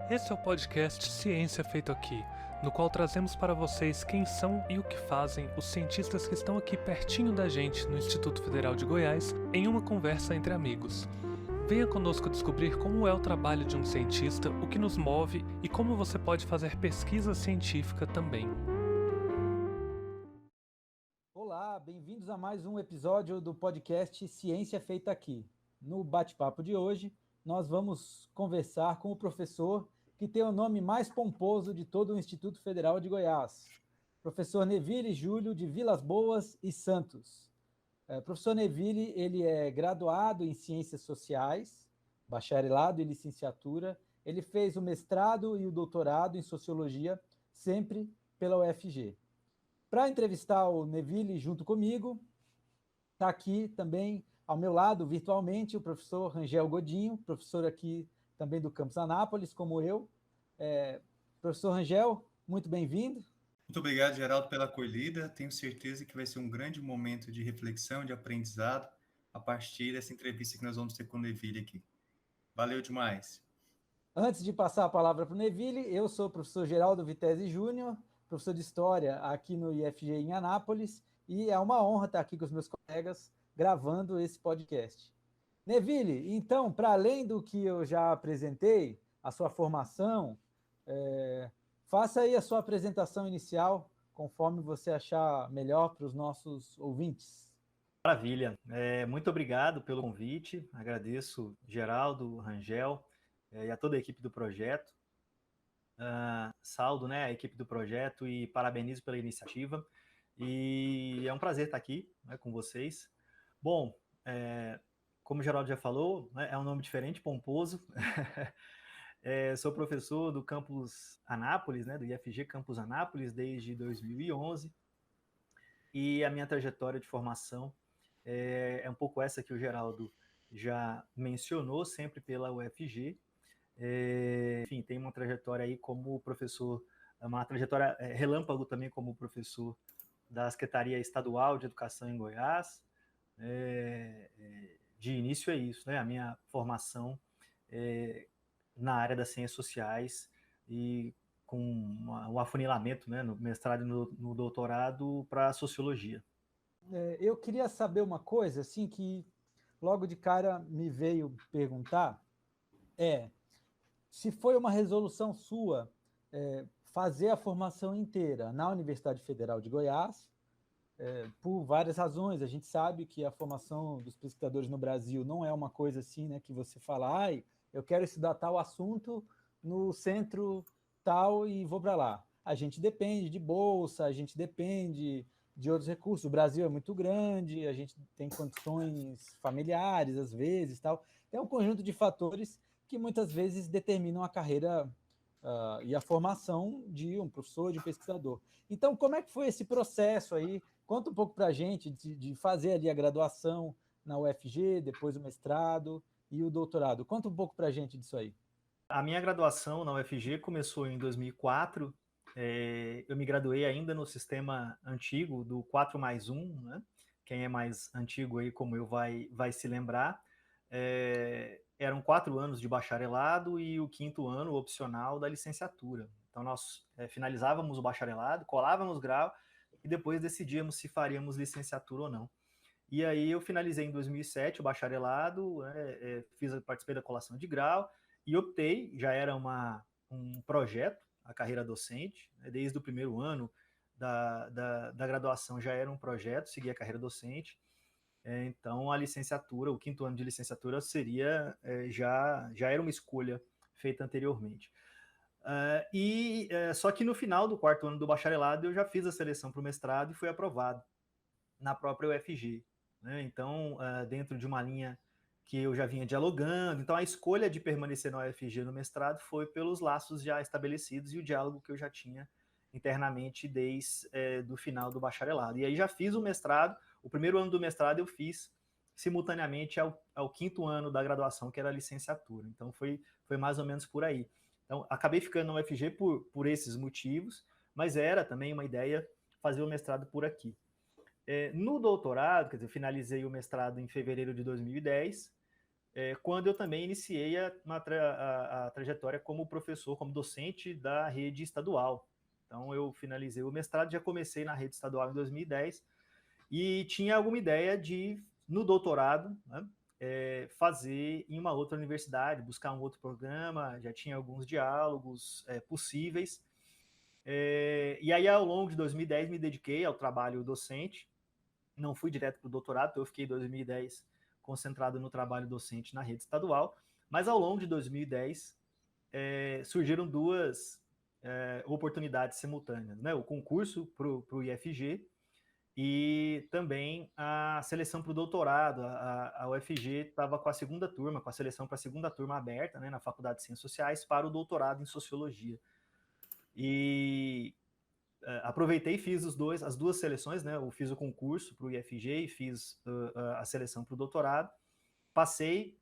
Esse é o podcast Ciência Feito Aqui, no qual trazemos para vocês quem são e o que fazem os cientistas que estão aqui pertinho da gente no Instituto Federal de Goiás, em uma conversa entre amigos. Venha conosco descobrir como é o trabalho de um cientista, o que nos move e como você pode fazer pesquisa científica também. Olá, bem-vindos a mais um episódio do podcast Ciência Feita Aqui. No bate-papo de hoje, nós vamos conversar com o professor que tem o nome mais pomposo de todo o Instituto Federal de Goiás, professor Neville Júlio de Vilas Boas e Santos. Professor Neville, ele é graduado em Ciências Sociais, bacharelado e licenciatura. Ele fez o mestrado e o doutorado em Sociologia, sempre pela UFG. Para entrevistar o Neville junto comigo, está aqui também ao meu lado, virtualmente, o professor Rangel Godinho, professor aqui também do Campus Anápolis, como eu. Professor Rangel, muito bem-vindo. Muito obrigado, Geraldo, pela acolhida. Tenho certeza que vai ser um grande momento de reflexão, de aprendizado, a partir dessa entrevista que nós vamos ter com o Neville aqui. Valeu demais. Antes de passar a palavra para o Neville, eu sou o professor Geraldo Vitesi Júnior, professor de História aqui no IFG em Anápolis, e é uma honra estar aqui com os meus colegas gravando esse podcast. Neville, então, para além do que eu já apresentei, a sua formação, faça aí a sua apresentação inicial, conforme você achar melhor para os nossos ouvintes. Maravilha. Muito obrigado pelo convite. Agradeço Geraldo, Rangel e a toda a equipe do projeto. Saúdo, a equipe do projeto e parabenizo pela iniciativa. E é um prazer estar aqui, com vocês. Bom, como o Geraldo já falou, é um nome diferente, pomposo. Sou professor do Campus Anápolis, do IFG Campus Anápolis, desde 2011. E a minha trajetória de formação é um pouco essa que o Geraldo já mencionou, sempre pela UFG. Enfim, tem uma trajetória aí como professor, uma trajetória relâmpago também como professor da Secretaria Estadual de Educação em Goiás. De início é isso, a minha formação na área das ciências sociais e com um afunilamento no mestrado e no doutorado para sociologia. Eu queria saber uma coisa, assim, que logo de cara me veio perguntar, se foi uma resolução sua fazer a formação inteira na Universidade Federal de Goiás, por várias razões. A gente sabe que a formação dos pesquisadores no Brasil não é uma coisa assim, que você fala, eu quero estudar tal assunto no centro tal e vou para lá. A gente depende de bolsa, a gente depende de outros recursos. O Brasil é muito grande, a gente tem condições familiares, às vezes, tal. Tem um conjunto de fatores que muitas vezes determinam a carreira e a formação de um professor, de um pesquisador. Então, como é que foi esse processo aí? Conta um pouco para a gente de fazer ali a graduação na UFG, depois o mestrado e o doutorado. Conta um pouco para a gente disso aí. A minha graduação na UFG começou em 2004. Eu me graduei ainda no sistema antigo do 4+1, Quem é mais antigo aí, como eu, vai se lembrar. Eram 4 anos de bacharelado e o 5º ano opcional da licenciatura. Então, nós finalizávamos o bacharelado, colávamos grau e depois decidíamos se faríamos licenciatura ou não. E aí eu finalizei em 2007 o bacharelado, participei da colação de grau e optei, já era um projeto, a carreira docente, desde o primeiro ano da graduação já era um projeto, seguir a carreira docente. Então a licenciatura, o 5º ano de licenciatura seria, já era uma escolha feita anteriormente. Só que no final do 4º ano do bacharelado eu já fiz a seleção para o mestrado e fui aprovado na própria UFG. Então, dentro de uma linha que eu já vinha dialogando, então a escolha de permanecer na UFG no mestrado foi pelos laços já estabelecidos e o diálogo que eu já tinha internamente desde do final do bacharelado. E aí já fiz o mestrado, o primeiro ano do mestrado eu fiz simultaneamente ao 5º ano da graduação, que era a licenciatura. Então foi mais ou menos por aí. Então acabei ficando na UFG por esses motivos, mas era também uma ideia fazer o mestrado por aqui. No doutorado, quer dizer, finalizei o mestrado em fevereiro de 2010, quando eu também iniciei a trajetória como professor, como docente da rede estadual. Então, eu finalizei o mestrado, já comecei na rede estadual em 2010 e tinha alguma ideia de, no doutorado, né, fazer em uma outra universidade, buscar um outro programa, já tinha alguns diálogos possíveis. E aí, ao longo de 2010, me dediquei ao trabalho docente, não fui direto para o doutorado, então eu fiquei em 2010 concentrado no trabalho docente na rede estadual, mas ao longo de 2010 surgiram duas oportunidades simultâneas, né? O concurso para o IFG e também a seleção para o doutorado. A UFG estava com a segunda turma, com a seleção para a segunda turma aberta, né, na Faculdade de Ciências Sociais, para o doutorado em Sociologia. E aproveitei e fiz as duas seleções, né? Eu fiz o concurso para o IFG e fiz a seleção para o doutorado. Passei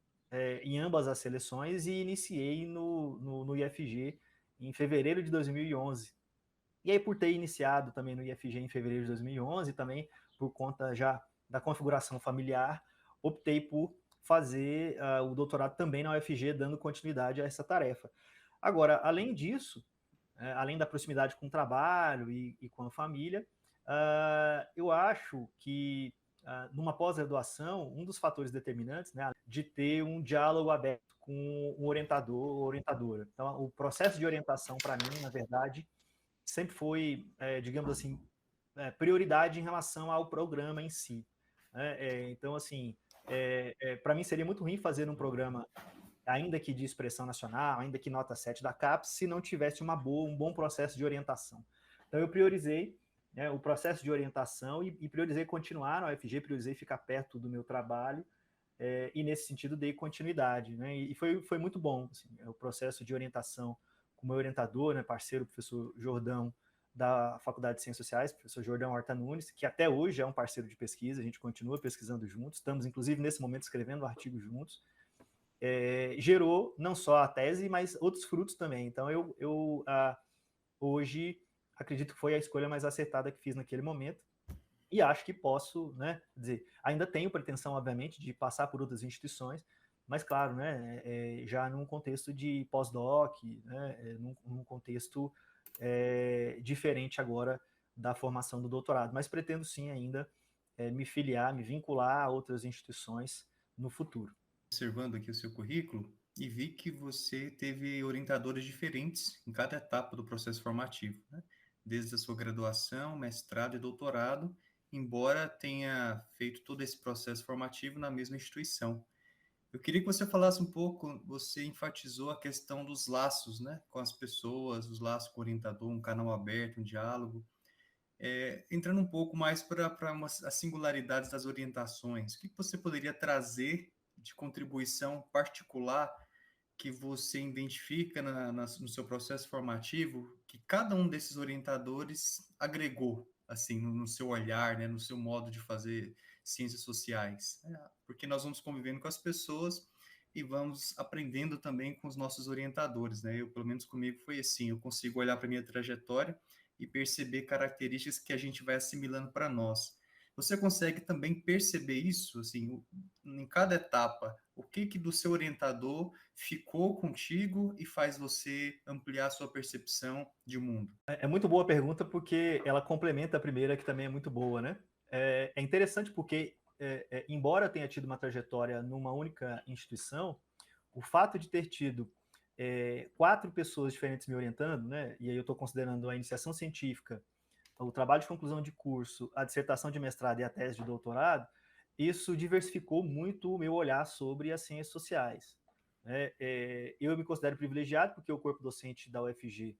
em ambas as seleções e iniciei no IFG em fevereiro de 2011. E aí, por ter iniciado também no IFG em fevereiro de 2011, também por conta já da configuração familiar, optei por fazer o doutorado também na UFG, dando continuidade a essa tarefa. Agora, além disso, além da proximidade com o trabalho e com a família, eu acho que numa pós-graduação, um dos fatores determinantes, né, de ter um diálogo aberto com o orientador ou orientadora. Então, o processo de orientação, para mim, na verdade, sempre foi, digamos assim, prioridade em relação ao programa em si. Então, assim, para mim seria muito ruim fazer um programa, ainda que de expressão nacional, ainda que nota 7 da CAPES, se não tivesse um bom processo de orientação. Então, eu priorizei o processo de orientação e priorizei continuar na UFG, priorizei ficar perto do meu trabalho, e nesse sentido dei continuidade, né? E foi muito bom, assim, o processo de orientação com o meu orientador, né, parceiro, o professor Jordão, da Faculdade de Ciências Sociais, professor Jordão Horta Nunes, que até hoje é um parceiro de pesquisa, a gente continua pesquisando juntos, estamos, inclusive, nesse momento, escrevendo um artigo juntos, gerou não só a tese, mas outros frutos também. Então, eu hoje acredito que foi a escolha mais acertada que fiz naquele momento, e acho que posso, né, dizer, ainda tenho pretensão, obviamente, de passar por outras instituições, mas, claro, né, já num contexto de pós-doc, né, num contexto diferente agora da formação do doutorado. Mas pretendo, sim, ainda me filiar, me vincular a outras instituições no futuro. Observando aqui o seu currículo e vi que você teve orientadores diferentes em cada etapa do processo formativo, né? Desde a sua graduação, mestrado e doutorado, embora tenha feito todo esse processo formativo na mesma instituição. Eu queria que você falasse um pouco, você enfatizou a questão dos laços, né, com as pessoas, os laços com o orientador, um canal aberto, um diálogo. Entrando um pouco mais para as singularidades das orientações, o que você poderia trazer de contribuição particular que você identifica no seu processo formativo, que cada um desses orientadores agregou, assim, no seu olhar, né, no seu modo de fazer ciências sociais? Porque nós vamos convivendo com as pessoas e vamos aprendendo também com os nossos orientadores, né? Eu, pelo menos comigo, foi assim, eu consigo olhar para a minha trajetória e perceber características que a gente vai assimilando para nós. Você consegue também perceber isso, assim, em cada etapa, o que do seu orientador ficou contigo e faz você ampliar a sua percepção de mundo? É muito boa a pergunta, porque ela complementa a primeira, que também é muito boa, né? É interessante porque, embora tenha tido uma trajetória numa única instituição, o fato de ter tido 4 pessoas diferentes me orientando, né? E aí eu estou considerando a iniciação científica, o trabalho de conclusão de curso, a dissertação de mestrado e a tese de doutorado, isso diversificou muito o meu olhar sobre as ciências sociais. Eu me considero privilegiado porque o corpo docente da UFG,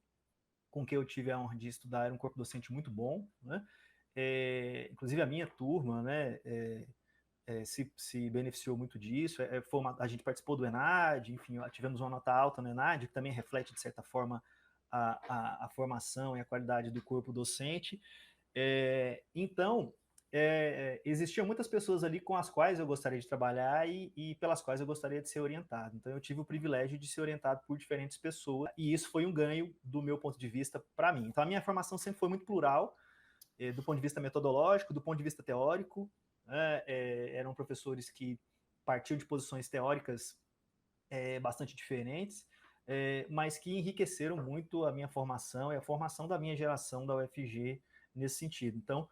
com quem eu tive a honra de estudar, era um corpo docente muito bom, né? Inclusive a minha turma, né, se beneficiou muito disso. A gente participou do ENAD, enfim, tivemos uma nota alta no ENAD, que também reflete, de certa forma, a formação e a qualidade do corpo docente. Então, existiam muitas pessoas ali com as quais eu gostaria de trabalhar e pelas quais eu gostaria de ser orientado. Então, eu tive o privilégio de ser orientado por diferentes pessoas, e isso foi um ganho do meu ponto de vista para mim. Então, a minha formação sempre foi muito plural, do ponto de vista metodológico, do ponto de vista teórico, eram professores que partiu de posições teóricas bastante diferentes, mas que enriqueceram muito a minha formação e a formação da minha geração da UFG nesse sentido. Então,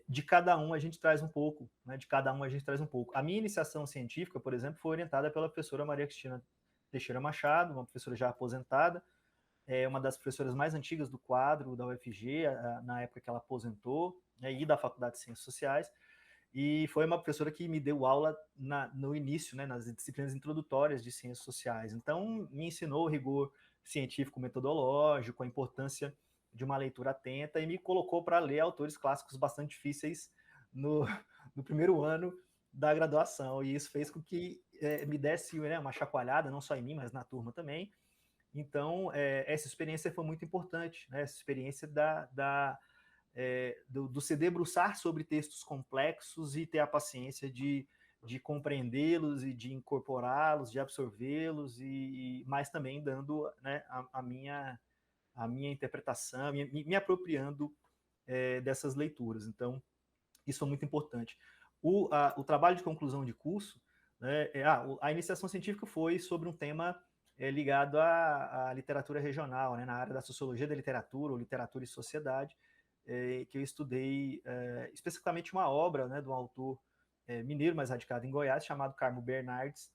de cada um a gente traz um pouco, né? De cada um a gente traz um pouco. A minha iniciação científica, por exemplo, foi orientada pela professora Maria Cristina Teixeira Machado, uma professora já aposentada, uma das professoras mais antigas do quadro da UFG, na época que ela aposentou, né, e da Faculdade de Ciências Sociais, e foi uma professora que me deu aula no início, né, nas disciplinas introdutórias de Ciências Sociais. Então, me ensinou o rigor científico-metodológico, a importância de uma leitura atenta, e me colocou para ler autores clássicos bastante difíceis no primeiro ano da graduação, e isso fez com que me desse, né, uma chacoalhada, não só em mim, mas na turma também. Então, essa experiência foi muito importante, né? Essa experiência do se debruçar sobre textos complexos e ter a paciência de compreendê-los e de incorporá-los, de absorvê-los, mas também dando, né, a minha interpretação, me apropriando dessas leituras. Então, isso foi muito importante. O trabalho de conclusão de curso, né, a iniciação científica foi sobre um tema ligado à literatura regional, né, na área da sociologia da literatura, ou literatura e sociedade, que eu estudei especificamente uma obra, né, de um autor mineiro, mas radicado em Goiás, chamado Carmo Bernardes,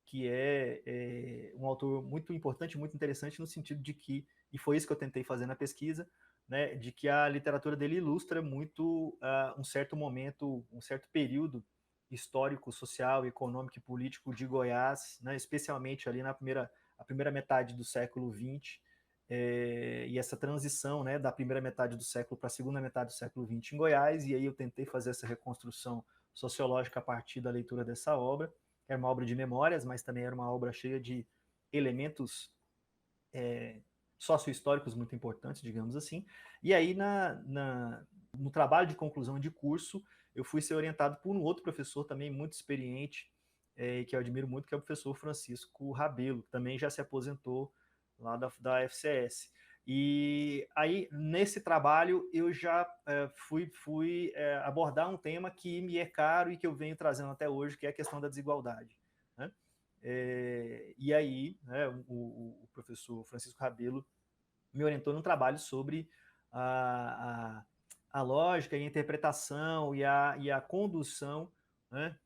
que é um autor muito importante, muito interessante, no sentido de que, e foi isso que eu tentei fazer na pesquisa, né, de que a literatura dele ilustra muito um certo momento, um certo período histórico, social, econômico e político de Goiás, né, especialmente ali na primeira metade do século XX, e essa transição, né, da primeira metade do século para a segunda metade do século XX em Goiás, e aí eu tentei fazer essa reconstrução sociológica a partir da leitura dessa obra. Era uma obra de memórias, mas também era uma obra cheia de elementos sociohistóricos muito importantes, digamos assim. E aí, no trabalho de conclusão de curso, eu fui ser orientado por um outro professor também muito experiente, que eu admiro muito, que é o professor Francisco Rabelo, que também já se aposentou lá da FCS. E aí, nesse trabalho, eu já fui abordar um tema que me é caro e que eu venho trazendo até hoje, que é a questão da desigualdade, né? E aí, né, o professor Francisco Rabelo me orientou num trabalho sobre a lógica e a interpretação e a condução, né,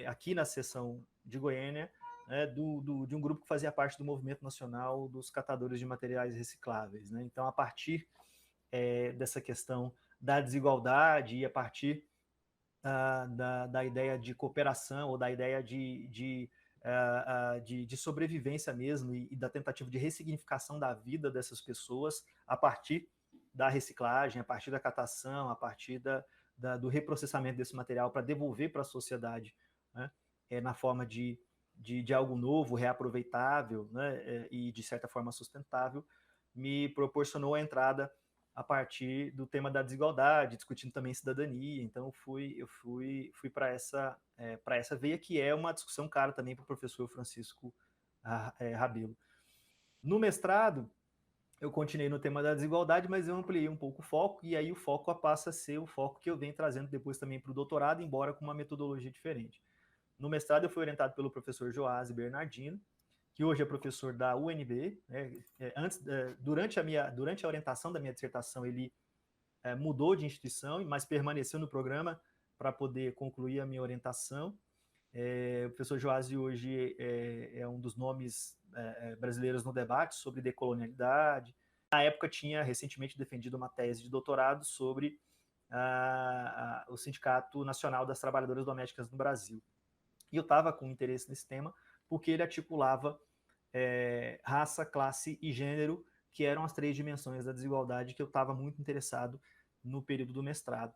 aqui na seção de Goiânia, né, de um grupo que fazia parte do movimento nacional dos catadores de materiais recicláveis, né? Então, a partir dessa questão da desigualdade e a partir da ideia de cooperação ou da ideia de sobrevivência mesmo e da tentativa de ressignificação da vida dessas pessoas a partir da reciclagem, a partir da catação, a partir do reprocessamento desse material para devolver para a sociedade, né, na forma de algo novo, reaproveitável, né, e de certa forma sustentável, me proporcionou a entrada a partir do tema da desigualdade, discutindo também cidadania. Então eu fui para essa veia, que é uma discussão cara também para o professor Francisco Rabelo. No mestrado, eu continuei no tema da desigualdade, mas eu ampliei um pouco o foco, e aí o foco passa a ser o foco que eu venho trazendo depois também para o doutorado, embora com uma metodologia diferente. No mestrado, eu fui orientado pelo professor Joás Bernardino, que hoje é professor da UNB, né? Durante a orientação da minha dissertação, ele mudou de instituição, mas permaneceu no programa para poder concluir a minha orientação. O professor Joás hoje é um dos nomes brasileiros no debate sobre decolonialidade. Na época, tinha recentemente defendido uma tese de doutorado sobre o Sindicato Nacional das Trabalhadoras Domésticas no Brasil. E eu estava com interesse nesse tema, porque ele articulava raça, classe e gênero, que eram as 3 dimensões da desigualdade que eu estava muito interessado no período do mestrado.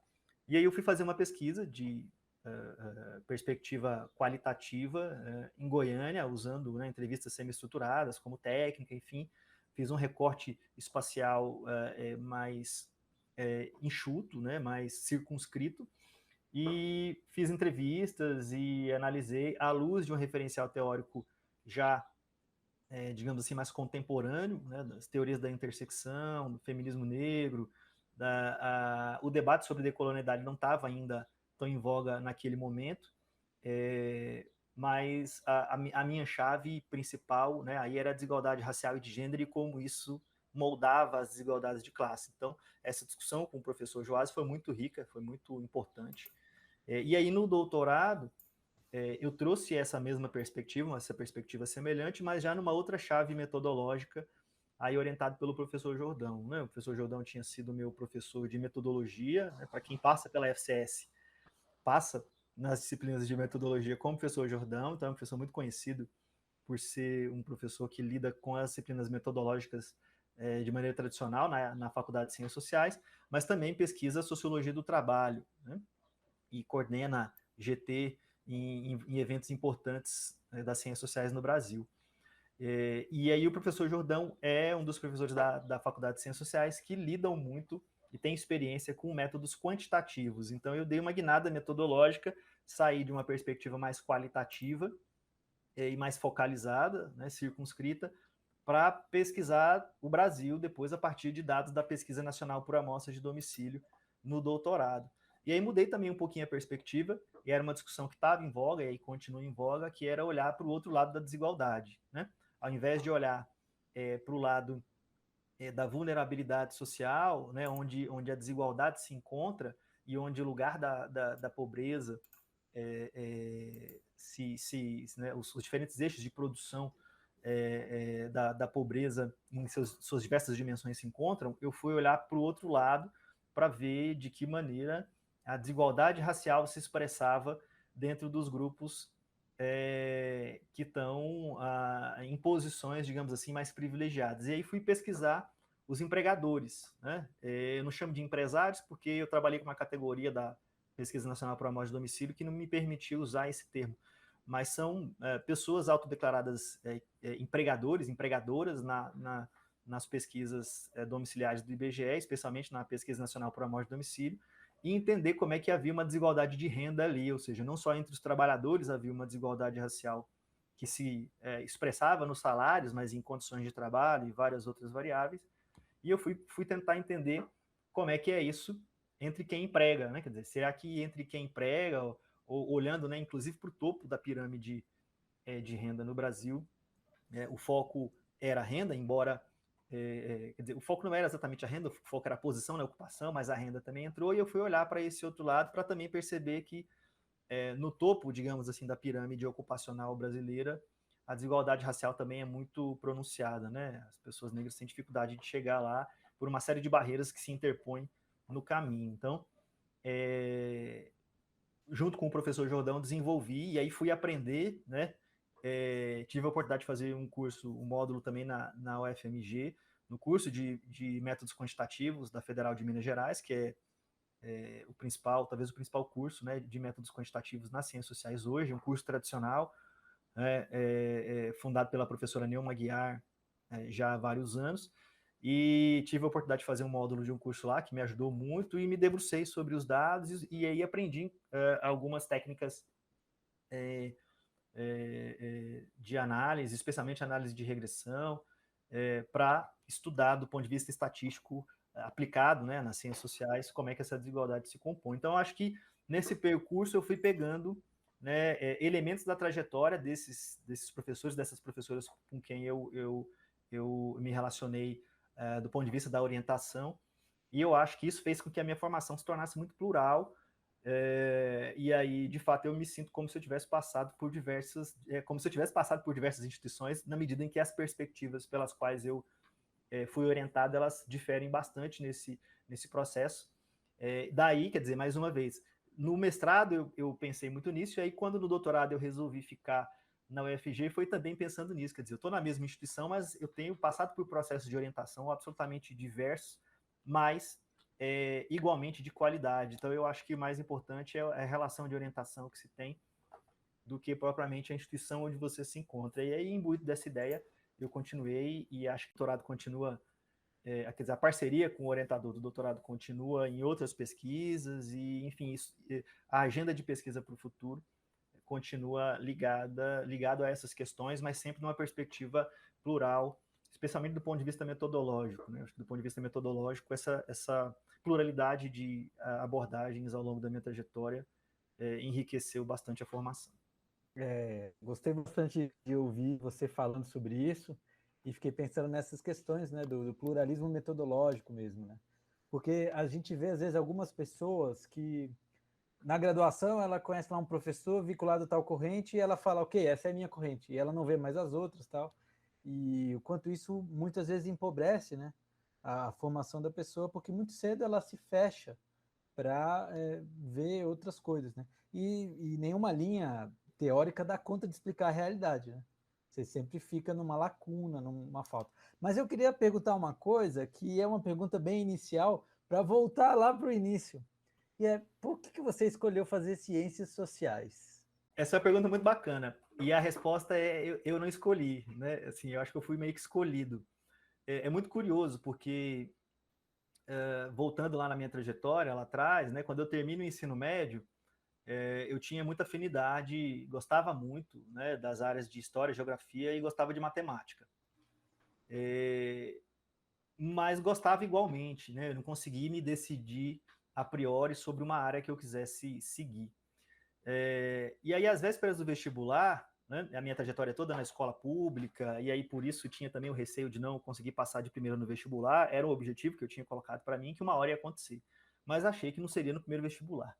E aí eu fui fazer uma pesquisa de perspectiva qualitativa em Goiânia, usando, né, entrevistas semi-estruturadas como técnica, enfim, fiz um recorte espacial mais enxuto, né, mais circunscrito, e fiz entrevistas e analisei à luz de um referencial teórico já, digamos assim, mais contemporâneo, né, das teorias da intersecção, do feminismo negro. O debate sobre decolonialidade não estava ainda tão em voga naquele momento, mas a minha chave principal, né, aí era a desigualdade racial e de gênero e como isso moldava as desigualdades de classe. Então, essa discussão com o professor Joás foi muito rica, foi muito importante. E aí, no doutorado, eu trouxe essa mesma perspectiva, essa perspectiva semelhante, mas já numa outra chave metodológica, aí orientado pelo professor Jordão. Né? O professor Jordão tinha sido meu professor de metodologia, né? Para quem passa pela FCS, passa nas disciplinas de metodologia com o professor Jordão, então é um professor muito conhecido por ser um professor que lida com as disciplinas metodológicas de maneira tradicional na Faculdade de Ciências Sociais, mas também pesquisa Sociologia do Trabalho, né? E coordena GT em eventos importantes das ciências sociais no Brasil. E aí o professor Jordão é um dos professores da Faculdade de Ciências Sociais que lidam muito e tem experiência com métodos quantitativos. Então eu dei uma guinada metodológica, saí de uma perspectiva mais qualitativa e mais focalizada, né, circunscrita, para pesquisar o Brasil depois a partir de dados da Pesquisa Nacional por Amostra de Domicílio no doutorado. E aí mudei também um pouquinho a perspectiva, e era uma discussão que estava em voga, e aí continua em voga, que era olhar para o outro lado da desigualdade, né? Ao invés de olhar para o lado da vulnerabilidade social, né, onde a desigualdade se encontra e onde o lugar da pobreza, né, os diferentes eixos de produção da pobreza em suas diversas dimensões se encontram, eu fui olhar para o outro lado para ver de que maneira a desigualdade racial se expressava dentro dos grupos que estão em posições, digamos assim, mais privilegiadas. E aí fui pesquisar os empregadores, né? Eu não chamo de empresários porque eu trabalhei com uma categoria da Pesquisa Nacional por Amostra de Domicílio que não me permitiu usar esse termo, mas são pessoas autodeclaradas empregadores, empregadoras nas pesquisas domiciliares do IBGE, especialmente na Pesquisa Nacional por Amostra de Domicílio, e entender como é que havia uma desigualdade de renda ali, ou seja, não só entre os trabalhadores havia uma desigualdade racial que se expressava nos salários, mas em condições de trabalho e várias outras variáveis, e eu fui tentar entender como é que é isso entre quem emprega, né? Quer dizer, será que entre quem emprega, ou olhando, né, inclusive para o topo da pirâmide de renda no Brasil, o foco era a renda, embora quer dizer, o foco não era exatamente a renda, o foco era a posição na ocupação, mas a renda também entrou, e eu fui olhar para esse outro lado para também perceber que no topo, digamos assim, da pirâmide ocupacional brasileira, a desigualdade racial também é muito pronunciada, né? As pessoas negras têm dificuldade de chegar lá por uma série de barreiras que se interpõem no caminho. Então, junto com o professor Jordão, desenvolvi e aí fui aprender, né? Tive a oportunidade de fazer um curso, um módulo também na UFMG, no curso de métodos quantitativos da Federal de Minas Gerais, que é o principal, talvez o principal curso, né, de métodos quantitativos nas ciências sociais hoje, um curso tradicional, fundado pela professora Neuma Guiar já há vários anos, e tive a oportunidade de fazer um módulo de um curso lá que me ajudou muito e me debrucei sobre os dados e aí aprendi algumas técnicas de análise, especialmente análise de regressão, para estudar do ponto de vista estatístico aplicado, né, nas ciências sociais, como é que essa desigualdade se compõe. Então, acho que nesse percurso eu fui pegando, né, elementos da trajetória desses professores, dessas professoras com quem eu me relacionei do ponto de vista da orientação, e eu acho que isso fez com que a minha formação se tornasse muito plural, e aí, de fato, eu me sinto como se eu tivesse passado por diversas instituições, na medida em que as perspectivas pelas quais eu fui orientado, elas diferem bastante nesse processo. Daí, quer dizer, mais uma vez, no mestrado eu pensei muito nisso, e aí quando no doutorado eu resolvi ficar na UFG, foi também pensando nisso, quer dizer, eu estou na mesma instituição, mas eu tenho passado por processos de orientação absolutamente diversos, mas igualmente de qualidade. Então eu acho que o mais importante é a relação de orientação que se tem do que propriamente a instituição onde você se encontra. E aí, imbuído dessa ideia, eu continuei e acho que o doutorado continua, quer dizer, a parceria com o orientador do doutorado continua em outras pesquisas e, enfim, a agenda de pesquisa para o futuro continua ligado a essas questões, mas sempre numa perspectiva plural, especialmente do ponto de vista metodológico, né? Acho que do ponto de vista metodológico, essa pluralidade de abordagens ao longo da minha trajetória enriqueceu bastante a formação. Gostei bastante de ouvir você falando sobre isso e fiquei pensando nessas questões, né, do pluralismo metodológico mesmo, né? Porque a gente vê, às vezes, algumas pessoas que, na graduação, ela conhece lá um professor vinculado a tal corrente e ela fala, ok, essa é a minha corrente, e ela não vê mais as outras, tal. E o quanto isso, muitas vezes, empobrece, né, a formação da pessoa, porque muito cedo ela se fecha para ver outras coisas, né? E nenhuma linha teórica dá conta de explicar a realidade, né? Você sempre fica numa lacuna, numa falta. Mas eu queria perguntar uma coisa que é uma pergunta bem inicial para voltar lá para o início. E é, por que você escolheu fazer ciências sociais? Essa é uma pergunta muito bacana. E a resposta é eu não escolhi, né? Assim, eu acho que eu fui meio que escolhido. É muito curioso, porque voltando lá na minha trajetória, lá atrás, né, quando eu termino o ensino médio, eu tinha muita afinidade, gostava muito, né, das áreas de história, geografia e gostava de matemática. Mas gostava igualmente, né? Eu não consegui me decidir a priori sobre uma área que eu quisesse seguir. E aí, às vésperas do vestibular, né, a minha trajetória toda na escola pública, e aí por isso tinha também o receio de não conseguir passar de primeiro no vestibular, era um objetivo que eu tinha colocado para mim, que uma hora ia acontecer. Mas achei que não seria no primeiro vestibular.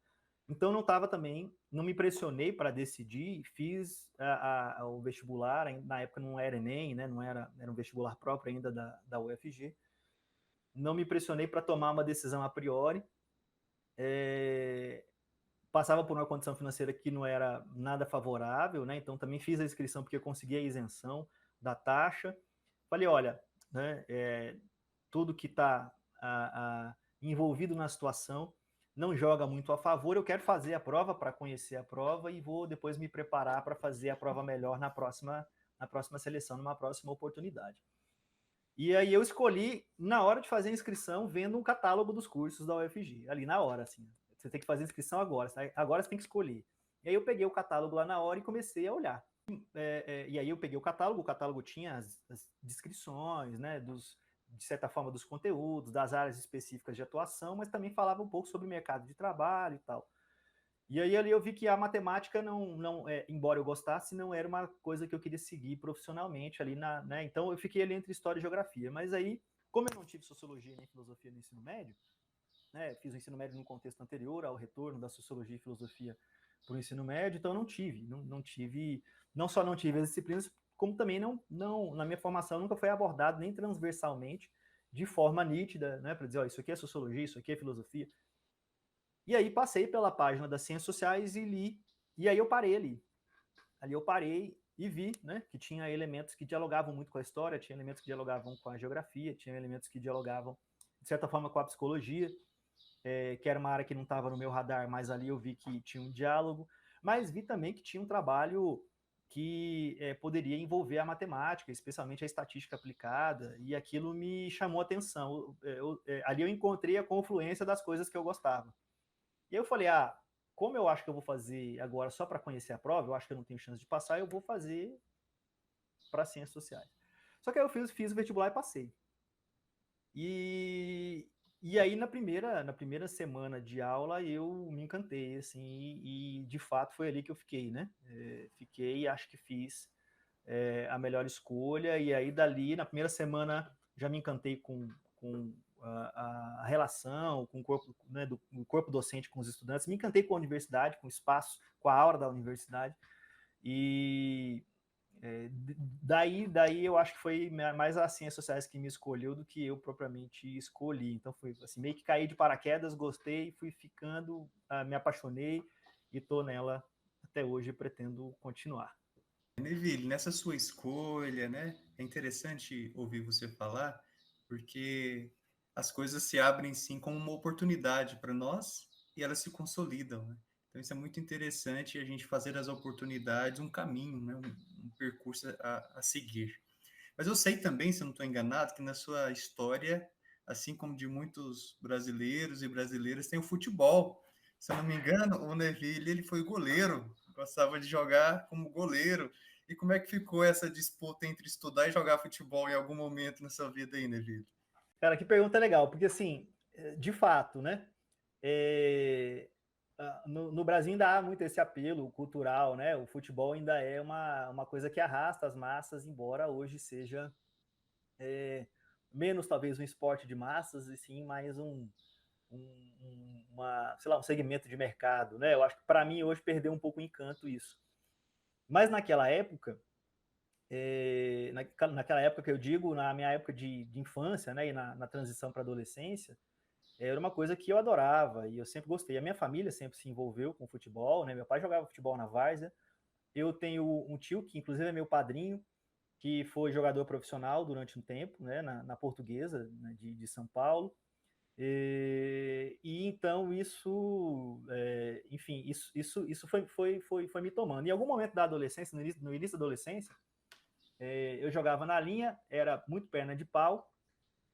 Então não estava também, não me pressionei para decidir, fiz o vestibular, na época não era Enem, né, não era um vestibular próprio ainda da UFG. Não me pressionei para tomar uma decisão a priori. Passava por uma condição financeira que não era nada favorável, né? Então também fiz a inscrição porque eu consegui a isenção da taxa. Falei, olha, né, tudo que está envolvido na situação não joga muito a favor, eu quero fazer a prova para conhecer a prova e vou depois me preparar para fazer a prova melhor na próxima seleção, numa próxima oportunidade. E aí eu escolhi, na hora de fazer a inscrição, vendo um catálogo dos cursos da UFG, ali na hora, assim. Você tem que fazer a inscrição agora, agora você tem que escolher. E aí eu peguei o catálogo lá na hora e comecei a olhar. E aí eu peguei o catálogo tinha as descrições, né, de certa forma, dos conteúdos, das áreas específicas de atuação, mas também falava um pouco sobre o mercado de trabalho e tal. E aí ali eu vi que a matemática embora eu gostasse, não era uma coisa que eu queria seguir profissionalmente ali né? Então eu fiquei ali entre história e geografia. Mas aí, como eu não tive sociologia nem filosofia no ensino médio, né? Fiz o ensino médio num contexto anterior ao retorno da sociologia e filosofia para o ensino médio, então eu não só não tive as disciplinas, como também na minha formação nunca foi abordado nem transversalmente de forma nítida, né? Para dizer, ó, isso aqui é sociologia, isso aqui é filosofia. E aí passei pela página das ciências sociais e li, e aí eu parei ali. Ali eu parei e vi, né, que tinha elementos que dialogavam muito com a história, tinha elementos que dialogavam com a geografia, tinha elementos que dialogavam, de certa forma, com a psicologia, que era uma área que não estava no meu radar, mas ali eu vi que tinha um diálogo, mas vi também que tinha um trabalho que poderia envolver a matemática, especialmente a estatística aplicada, e aquilo me chamou a atenção. Ali eu encontrei a confluência das coisas que eu gostava. E aí eu falei, como eu acho que eu vou fazer agora só para conhecer a prova, eu acho que eu não tenho chance de passar, eu vou fazer para ciências sociais. Só que aí eu fiz o vestibular e passei. E aí na primeira semana de aula eu me encantei, assim, e de fato foi ali que eu fiquei, né? Fiquei, acho que fiz a melhor escolha, e aí dali, na primeira semana, já me encantei com a relação com o corpo, né, do corpo docente com os estudantes, me encantei com a universidade, com o espaço, com a aura da universidade, e daí eu acho que foi mais as ciências sociais que me escolheu do que eu propriamente escolhi. Então foi assim, meio que caí de paraquedas, gostei, fui ficando, me apaixonei e estou nela até hoje e pretendo continuar. Neville, nessa sua escolha, né, é interessante ouvir você falar, porque as coisas se abrem sim como uma oportunidade para nós e elas se consolidam, né? Então isso é muito interessante, a gente fazer das oportunidades um caminho, né, um percurso a seguir. Mas eu sei também, se eu não estou enganado, que na sua história, assim como de muitos brasileiros e brasileiras, tem o futebol. Se eu não me engano, o Neville, ele foi goleiro, gostava de jogar como goleiro. E como é que ficou essa disputa entre estudar e jogar futebol em algum momento na sua vida aí, Neville? Cara, que pergunta legal, porque assim, de fato, né? no Brasil ainda há muito esse apelo cultural, né? O futebol ainda é uma coisa que arrasta as massas, embora hoje seja menos talvez um esporte de massas e sim mais sei lá, um segmento de mercado, né? Eu acho que para mim hoje perdeu um pouco o encanto isso. Mas naquela época, naquela época que eu digo, na minha época de infância, né, e na transição para adolescência, era uma coisa que eu adorava e eu sempre gostei. A minha família sempre se envolveu com futebol, né? Meu pai jogava futebol na várzea. Eu tenho um tio que inclusive é meu padrinho, que foi jogador profissional durante um tempo, né, na Portuguesa, né, de São Paulo. E então enfim, isso foi me tomando. Em algum momento da adolescência, no início da adolescência, eu jogava na linha, era muito perna de pau.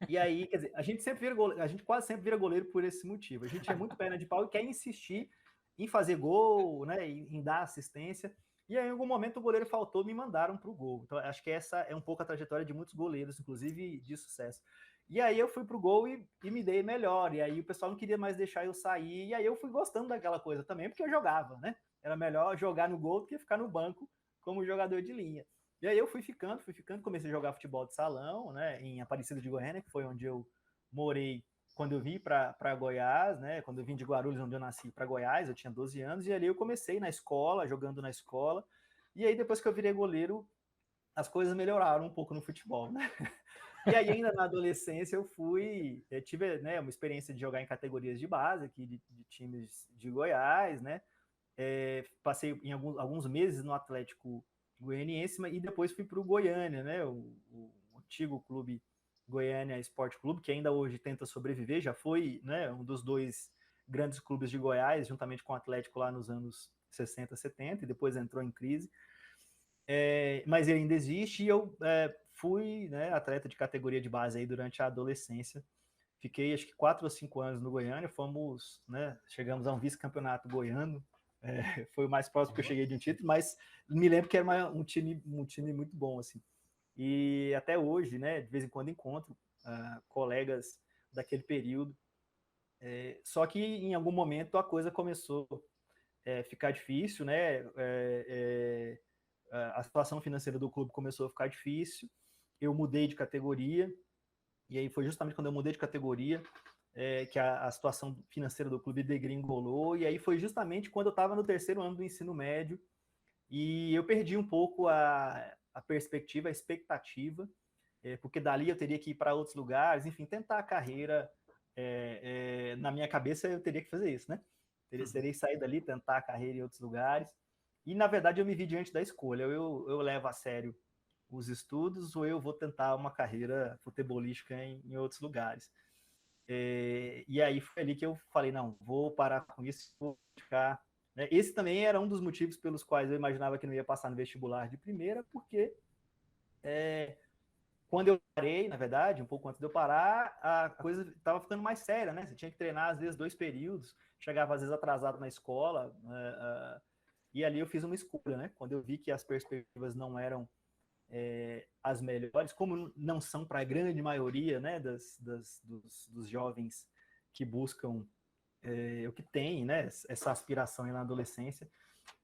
E aí, quer dizer, a gente quase sempre vira goleiro por esse motivo. A gente é muito perna de pau e quer insistir em fazer gol, né, em dar assistência. E aí, em algum momento, o goleiro faltou, me mandaram para o gol. Então, acho que essa é um pouco a trajetória de muitos goleiros, inclusive de sucesso. E aí eu fui para o gol e me dei melhor. E aí o pessoal não queria mais deixar eu sair. E aí eu fui gostando daquela coisa também, porque eu jogava, né? Era melhor jogar no gol do que ficar no banco como jogador de linha. E aí eu fui ficando, comecei a jogar futebol de salão, né, em Aparecida de Goiânia, que foi onde eu morei quando eu vim para Goiás, né, quando eu vim de Guarulhos, onde eu nasci, para Goiás, eu tinha 12 anos, e ali eu comecei na escola, jogando na escola, e aí depois que eu virei goleiro, as coisas melhoraram um pouco no futebol, né? E aí ainda na adolescência eu tive, né, uma experiência de jogar em categorias de base aqui de times de Goiás, né? Passei em alguns meses no Atlético Goianiense e depois fui para o Goiânia, né? O antigo clube Goiânia Esporte Clube, que ainda hoje tenta sobreviver, já foi, né, um dos dois grandes clubes de Goiás, juntamente com o Atlético lá nos anos 60, 70, e depois entrou em crise. Mas ele ainda existe e eu fui, né, atleta de categoria de base aí durante a adolescência. Fiquei acho que 4 ou 5 anos no Goiânia, né, chegamos a um vice-campeonato goiano, foi o mais próximo que eu cheguei de um título, mas me lembro que era um time muito bom, assim. E até hoje, né, de vez em quando encontro colegas daquele período. Só que em algum momento a coisa começou a ficar difícil, né? A situação financeira do clube começou a ficar difícil. Eu mudei de categoria, e aí foi justamente quando eu mudei de categoria que a situação financeira do clube degringolou, e aí foi justamente quando eu estava no terceiro ano do ensino médio, e eu perdi um pouco a perspectiva, a expectativa, porque dali eu teria que ir para outros lugares, enfim, tentar a carreira. Na minha cabeça eu teria que fazer isso, né? Teria que sair dali, tentar a carreira em outros lugares. E, na verdade, eu me vi diante da escolha. Eu levo a sério os estudos ou eu vou tentar uma carreira futebolística em outros lugares. E aí foi ali que eu falei, não, vou parar com isso, vou ficar... Esse também era um dos motivos pelos quais eu imaginava que não ia passar no vestibular de primeira, porque quando eu parei, na verdade, um pouco antes de eu parar, a coisa estava ficando mais séria, né? Você tinha que treinar, às vezes, 2 períodos, chegava, às vezes, atrasado na escola, e ali eu fiz uma escolha, né? Quando eu vi que as perspectivas não eram as melhores, como não são para a grande maioria, né, dos jovens que buscam o que tem, né, essa aspiração na adolescência,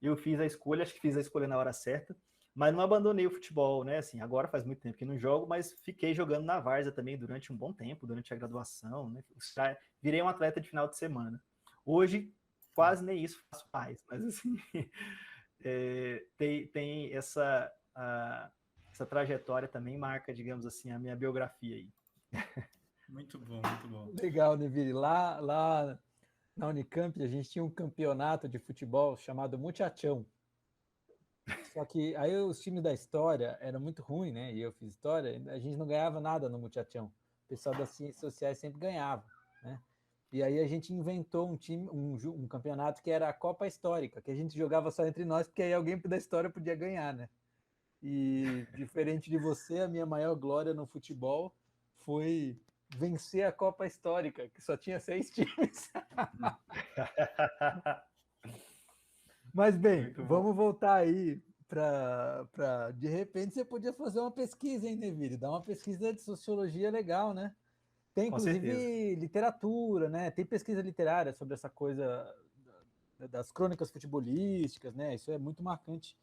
eu fiz a escolha, acho que fiz a escolha na hora certa, mas não abandonei o futebol, né, assim, agora faz muito tempo que não jogo, mas fiquei jogando na várzea também durante um bom tempo, durante a graduação, né, virei um atleta de final de semana. Hoje, quase nem isso faço mais, mas assim, tem essa trajetória também marca, digamos assim, a minha biografia aí. Muito bom, muito bom. Legal, Neville. Lá na Unicamp, a gente tinha um campeonato de futebol chamado Muchachão. Só que aí os times da história eram muito ruins, né? E eu fiz história, a gente não ganhava nada no Muchachão. O pessoal das ciências sociais sempre ganhava, né? E aí a gente inventou um campeonato que era a Copa Histórica, que a gente jogava só entre nós, porque aí alguém da história podia ganhar, né? E diferente de você, a minha maior glória no futebol foi vencer a Copa Histórica, que só tinha 6 times. Mas bem, vamos voltar aí para de repente você podia fazer uma pesquisa, hein, Neville? Dar uma pesquisa de sociologia legal, né? Tem inclusive literatura, né? Tem pesquisa literária sobre essa coisa das crônicas futebolísticas, né? Isso é muito marcante,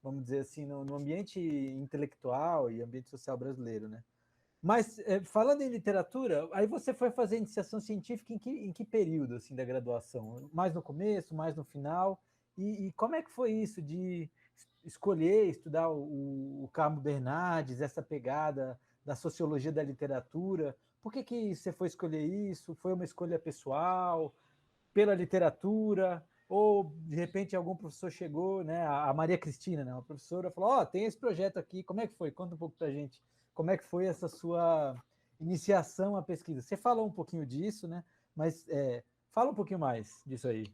vamos dizer assim, no ambiente intelectual e ambiente social brasileiro, né? Mas, falando em literatura, aí você foi fazer iniciação científica em que período assim, da graduação? Mais no começo, mais no final? E como é que foi isso de escolher estudar o Carmo Bernardes, essa pegada da sociologia da literatura? Por que você foi escolher isso? Foi uma escolha pessoal, pela literatura? Ou, de repente, algum professor chegou, né, a Maria Cristina, né, uma professora, falou, ó, tem esse projeto aqui, como é que foi? Conta um pouco pra gente. Como é que foi essa sua iniciação à pesquisa? Você falou um pouquinho disso, né? Mas fala um pouquinho mais disso aí.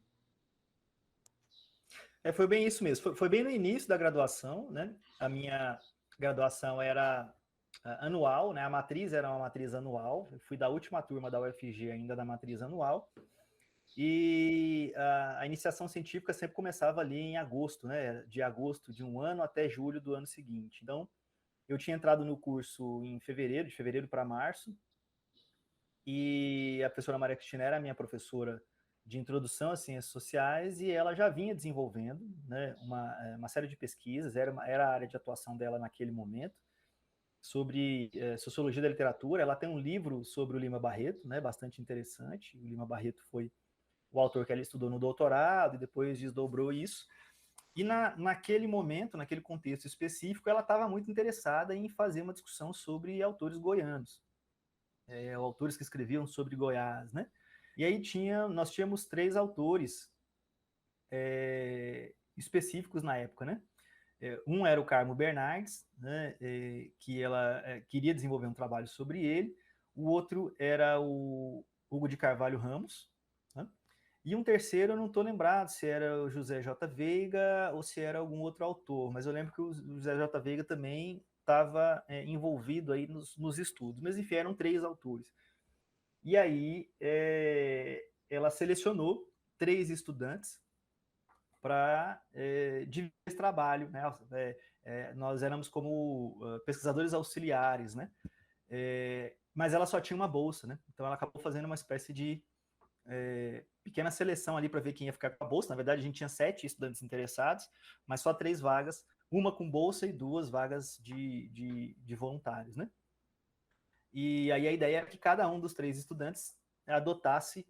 Foi bem isso mesmo. Foi bem no início da graduação, né? A minha graduação era anual, né? A matriz era uma matriz anual. Eu fui da última turma da UFG ainda da matriz anual. E a iniciação científica sempre começava ali em agosto, né? De agosto de um ano até julho do ano seguinte. Então, eu tinha entrado no curso em fevereiro, de fevereiro para março, e a professora Maria Cristina era a minha professora de introdução às ciências sociais, e ela já vinha desenvolvendo, né, uma série de pesquisas, era a área de atuação dela naquele momento, sobre sociologia da literatura. Ela tem um livro sobre o Lima Barreto, né, bastante interessante. O Lima Barreto foi o autor que ela estudou no doutorado, e depois desdobrou isso. E naquele momento, naquele contexto específico, ela estava muito interessada em fazer uma discussão sobre autores goianos, autores que escreviam sobre Goiás, né? E aí nós tínhamos 3 autores específicos na época, né? Um era o Carmo Bernardes, né, que ela queria desenvolver um trabalho sobre ele. O outro era o Hugo de Carvalho Ramos, né? E um terceiro, eu não estou lembrado se era o José J. Veiga ou se era algum outro autor, mas eu lembro que o José J. Veiga também estava envolvido aí nos estudos. Mas, enfim, eram 3 autores. E aí ela selecionou 3 estudantes para dividir esse trabalho, né? Nós éramos como pesquisadores auxiliares, né? Mas ela só tinha uma bolsa, né? Então ela acabou fazendo uma espécie de pequena seleção ali para ver quem ia ficar com a bolsa. Na verdade, a gente tinha 7 estudantes interessados, mas só 3 vagas, uma com bolsa e 2 vagas de voluntários, né? E aí a ideia era que cada um dos 3 estudantes adotasse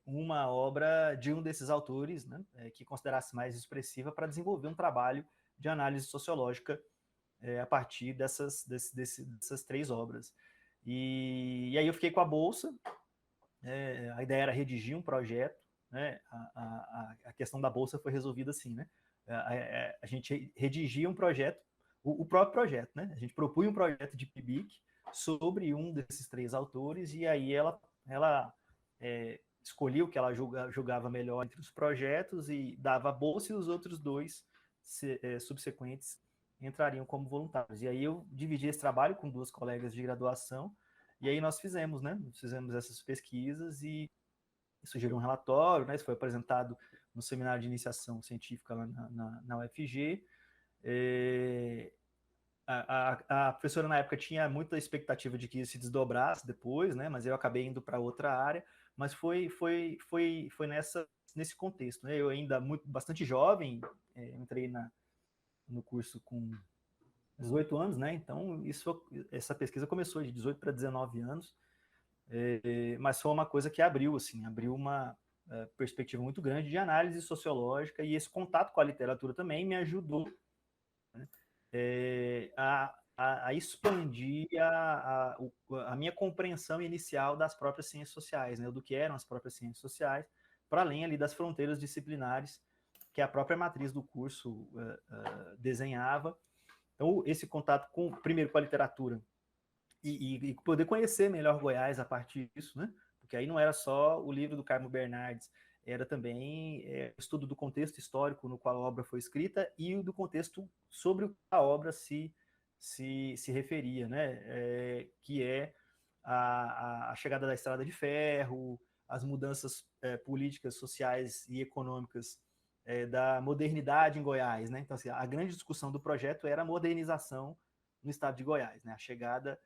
uma obra de um desses autores, né, que considerasse mais expressiva, para desenvolver um trabalho de análise sociológica a partir dessas 3 obras. E aí eu fiquei com a bolsa. A ideia era redigir um projeto, né? A questão da bolsa foi resolvida assim, né? A gente redigia um projeto, o próprio projeto, né? A gente propunha um projeto de PIBIC sobre um desses 3 autores, e aí ela escolhia o que ela julgava melhor entre os projetos e dava a bolsa, e os outros 2 subsequentes entrariam como voluntários. E aí eu dividi esse trabalho com 2 colegas de graduação, e aí nós fizemos, né? Fizemos essas pesquisas, e isso gerou um relatório, né? Isso foi apresentado no seminário de iniciação científica lá na UFG. A professora na época tinha muita expectativa de que isso se desdobrasse depois, né? Mas eu acabei indo para outra área. Mas foi nesse contexto, né? Eu ainda bastante jovem, entrei no curso com 18 anos, né? Então essa pesquisa começou de 18 para 19 anos, mas foi uma coisa que abriu uma perspectiva muito grande de análise sociológica, e esse contato com a literatura também me ajudou, né, a expandir a minha compreensão inicial das próprias ciências sociais, né, do que eram as próprias ciências sociais, para além ali das fronteiras disciplinares que a própria matriz do curso desenhava. Então, esse contato primeiro com a literatura e poder conhecer melhor Goiás a partir disso, né? Porque aí não era só o livro do Carmo Bernardes, era também o estudo do contexto histórico no qual a obra foi escrita e do contexto sobre o que a obra se referia, né? Que é a chegada da Estrada de Ferro, as mudanças políticas, sociais e econômicas da modernidade em Goiás, né? Então, assim, a grande discussão do projeto era a modernização no estado de Goiás, né? A chegada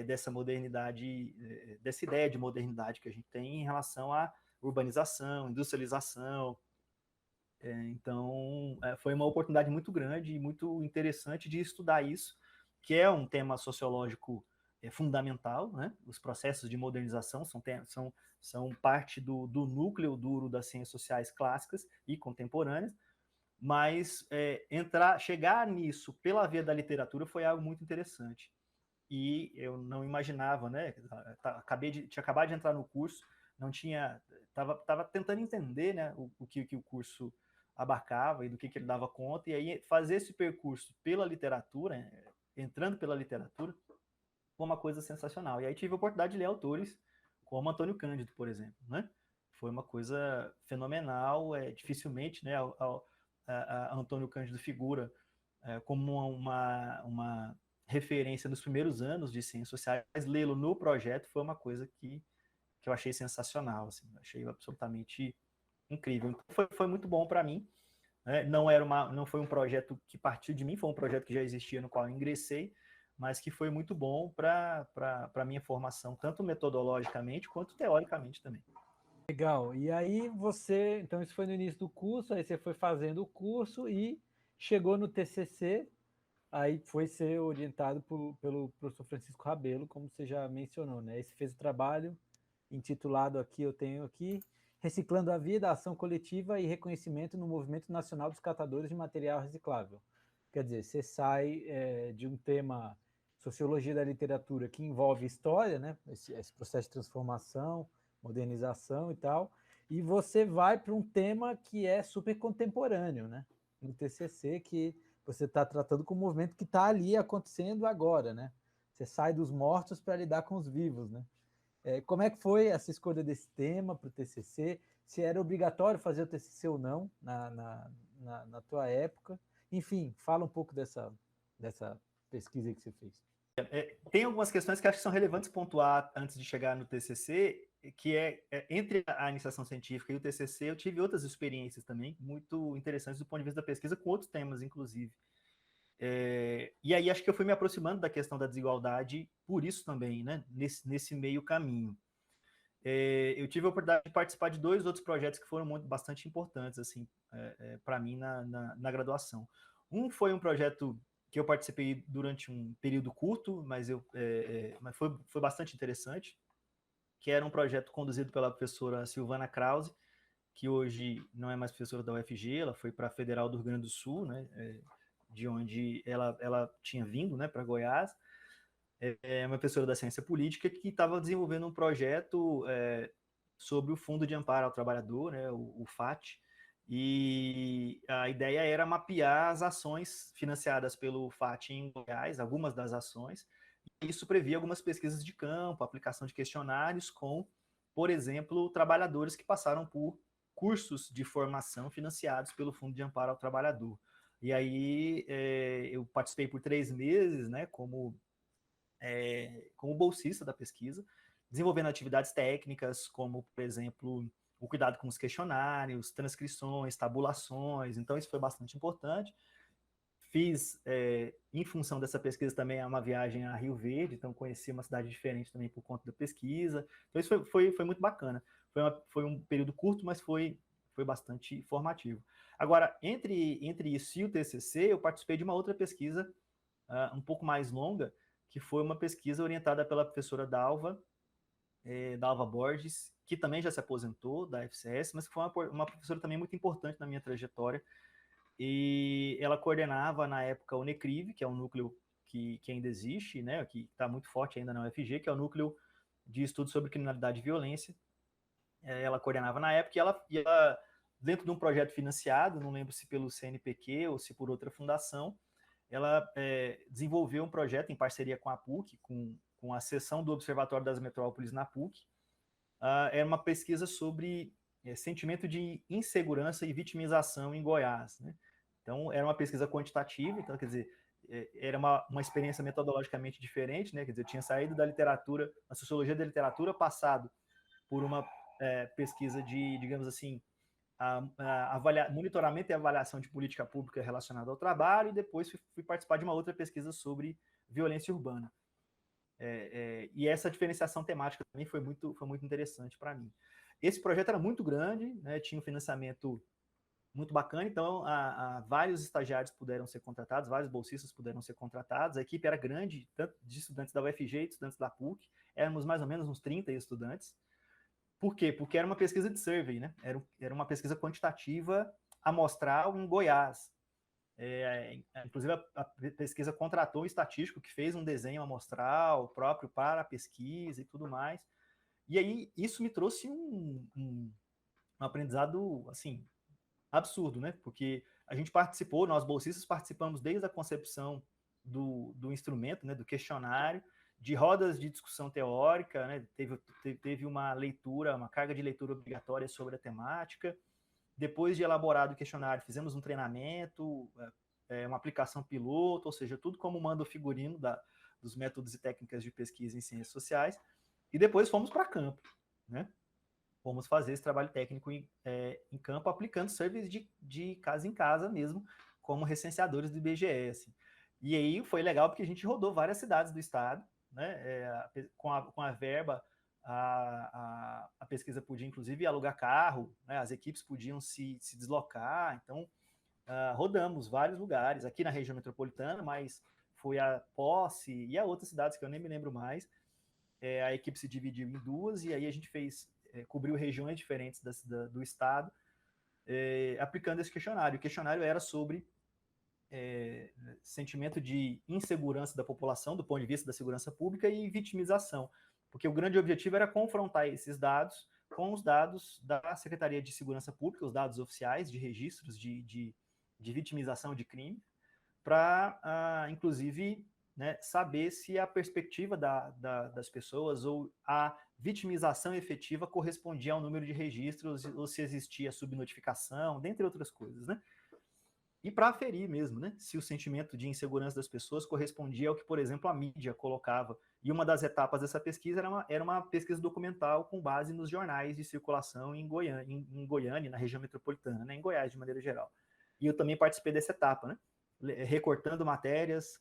dessa modernidade, dessa ideia de modernidade que a gente tem em relação a urbanização, industrialização. Então, foi uma oportunidade muito grande e muito interessante de estudar isso, que é um tema sociológico fundamental, né? Os processos de modernização são parte do núcleo duro das ciências sociais clássicas e contemporâneas, mas chegar nisso pela via da literatura foi algo muito interessante. E eu não imaginava, né? Tinha acabado de entrar no curso, não tinha, estava tentando entender, né, o que o curso abarcava e do que ele dava conta, e aí fazer esse percurso pela literatura, entrando pela literatura, foi uma coisa sensacional. E aí tive a oportunidade de ler autores como Antônio Cândido, por exemplo, né? Foi uma coisa fenomenal, dificilmente, né, a Antônio Cândido figura como uma referência nos primeiros anos de ciências sociais. Lê-lo no projeto foi uma coisa que eu achei sensacional, assim, achei absolutamente incrível. Então foi muito bom para mim. Né? Não foi um projeto que partiu de mim, foi um projeto que já existia no qual eu ingressei, mas que foi muito bom para a minha formação, tanto metodologicamente quanto teoricamente também. Legal. E aí então isso foi no início do curso, aí você foi fazendo o curso e chegou no TCC, aí foi ser orientado pelo professor Francisco Rabelo, como você já mencionou, né? Aí você fez o trabalho intitulado eu tenho aqui, Reciclando a Vida, Ação Coletiva e Reconhecimento no Movimento Nacional dos Catadores de Material Reciclável. Quer dizer, você sai de um tema sociologia da literatura que envolve história, né? Esse processo de transformação, modernização e tal, e você vai para um tema que é super contemporâneo, né? No TCC, que você está tratando com um movimento que está ali acontecendo agora, né? Você sai dos mortos para lidar com os vivos, né? Como é que foi essa escolha desse tema para o TCC? Se era obrigatório fazer o TCC ou não na tua época? Enfim, fala um pouco dessa pesquisa que você fez. Tem algumas questões que acho que são relevantes pontuar antes de chegar no TCC, que entre a iniciação científica e o TCC, eu tive outras experiências também muito interessantes do ponto de vista da pesquisa, com outros temas, inclusive. E aí acho que eu fui me aproximando da questão da desigualdade por isso também, né? Nesse meio caminho. Eu tive a oportunidade de participar de 2 outros projetos que foram bastante importantes assim, para mim na graduação. Um foi um projeto que eu participei durante um período curto, mas foi bastante interessante, que era um projeto conduzido pela professora Silvana Krause, que hoje não é mais professora da UFG, ela foi para a Federal do Rio Grande do Sul, né? De onde ela tinha vindo, né, para Goiás. É uma professora da ciência política que estava desenvolvendo um projeto sobre o Fundo de Amparo ao Trabalhador, né, o FAT, e a ideia era mapear as ações financiadas pelo FAT em Goiás, algumas das ações, e isso previa algumas pesquisas de campo, aplicação de questionários com, por exemplo, trabalhadores que passaram por cursos de formação financiados pelo Fundo de Amparo ao Trabalhador. E aí eu participei por 3 meses, né, como bolsista da pesquisa, desenvolvendo atividades técnicas, como, por exemplo, o cuidado com os questionários, transcrições, tabulações. Então, isso foi bastante importante. Fiz, em função dessa pesquisa, também uma viagem a Rio Verde, então conheci uma cidade diferente também por conta da pesquisa. Então, isso foi muito bacana. Foi um período curto, mas foi bastante formativo. Agora, entre isso e o TCC, eu participei de uma outra pesquisa um pouco mais longa, que foi uma pesquisa orientada pela professora Dalva Borges, que também já se aposentou da FCS, mas que foi uma professora também muito importante na minha trajetória. E ela coordenava, na época, o NECRIV, que é um núcleo que ainda existe, né, que está muito forte ainda na UFG, que é o Núcleo de Estudo sobre Criminalidade e Violência. Ela coordenava na época e ela, dentro de um projeto financiado, não lembro se pelo CNPq ou se por outra fundação, ela desenvolveu um projeto em parceria com a PUC, com a seção do Observatório das Metrópoles na PUC. Era uma pesquisa sobre sentimento de insegurança e vitimização em Goiás, né? Então, era uma pesquisa quantitativa, então, quer dizer, era uma experiência metodologicamente diferente, né? Quer dizer, eu tinha saído da literatura, a sociologia da literatura, passado por uma pesquisa de, digamos assim, monitoramento e avaliação de política pública relacionada ao trabalho, e depois fui participar de uma outra pesquisa sobre violência urbana. E essa diferenciação temática também foi muito interessante para mim. esse projeto era muito grande, né, tinha um financiamento muito bacana, então vários estagiários puderam ser contratados, vários bolsistas puderam ser contratados, a equipe era grande, tanto de estudantes da UFG, de estudantes da PUC, éramos mais ou menos uns 30 estudantes. Por quê? Porque era uma pesquisa de survey, né? Era uma pesquisa quantitativa amostral em Goiás. Inclusive, a pesquisa contratou um estatístico que fez um desenho amostral próprio para a pesquisa e tudo mais. E aí, isso me trouxe um aprendizado, assim, absurdo, né? Porque a gente participou, nós bolsistas participamos desde a concepção do instrumento, né, do questionário, de rodas de discussão teórica, né? Teve uma leitura, uma carga de leitura obrigatória sobre a temática. Depois de elaborado o questionário, fizemos um treinamento, uma aplicação piloto, ou seja, tudo como manda o figurino dos métodos e técnicas de pesquisa em ciências sociais. E depois fomos para campo, né? Fomos fazer esse trabalho técnico em campo, aplicando surveys de casa em casa mesmo, como recenseadores do IBGE. Assim. E aí foi legal porque a gente rodou várias cidades do estado, né? Com a verba, a pesquisa podia, inclusive, alugar carro, né? As equipes podiam se deslocar, então rodamos vários lugares, aqui na região metropolitana, mas foi a Posse e a outras cidades que eu nem me lembro mais. A equipe se dividiu em duas, e aí a gente cobriu regiões diferentes do estado, aplicando esse questionário. O questionário era sobre sentimento de insegurança da população, do ponto de vista da segurança pública, e vitimização, porque o grande objetivo era confrontar esses dados com os dados da Secretaria de Segurança Pública, os dados oficiais de registros de vitimização de crime, para, inclusive, né, saber se a perspectiva das pessoas ou a vitimização efetiva correspondia ao número de registros ou se existia subnotificação, dentre outras coisas, né? E para aferir mesmo, né, se o sentimento de insegurança das pessoas correspondia ao que, por exemplo, a mídia colocava. E uma das etapas dessa pesquisa era uma pesquisa documental com base nos jornais de circulação em Goiânia, na região metropolitana, né, em Goiás de maneira geral. E eu também participei dessa etapa, né? Recortando matérias,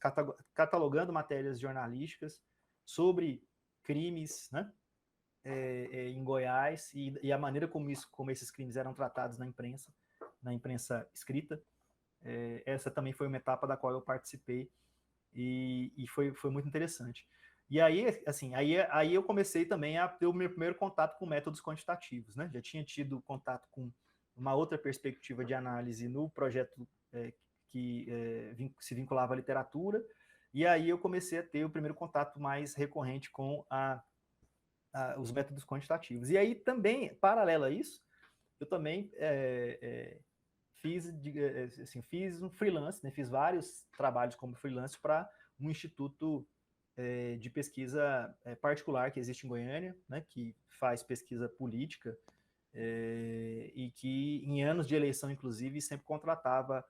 catalogando matérias jornalísticas sobre crimes, né, em Goiás e a maneira como esses crimes eram tratados na imprensa escrita. Essa também foi uma etapa da qual eu participei e foi muito interessante. E aí, assim, aí eu comecei também a ter o meu primeiro contato com métodos quantitativos, né? Já tinha tido contato com uma outra perspectiva de análise no projeto que se vinculava à literatura, e aí eu comecei a ter o primeiro contato mais recorrente com os métodos quantitativos. E aí também, paralelo a isso, eu também fiz um freelance, né? Fiz vários trabalhos como freelance para um instituto de pesquisa particular que existe em Goiânia, né? Que faz pesquisa política e que em anos de eleição, inclusive, sempre contratava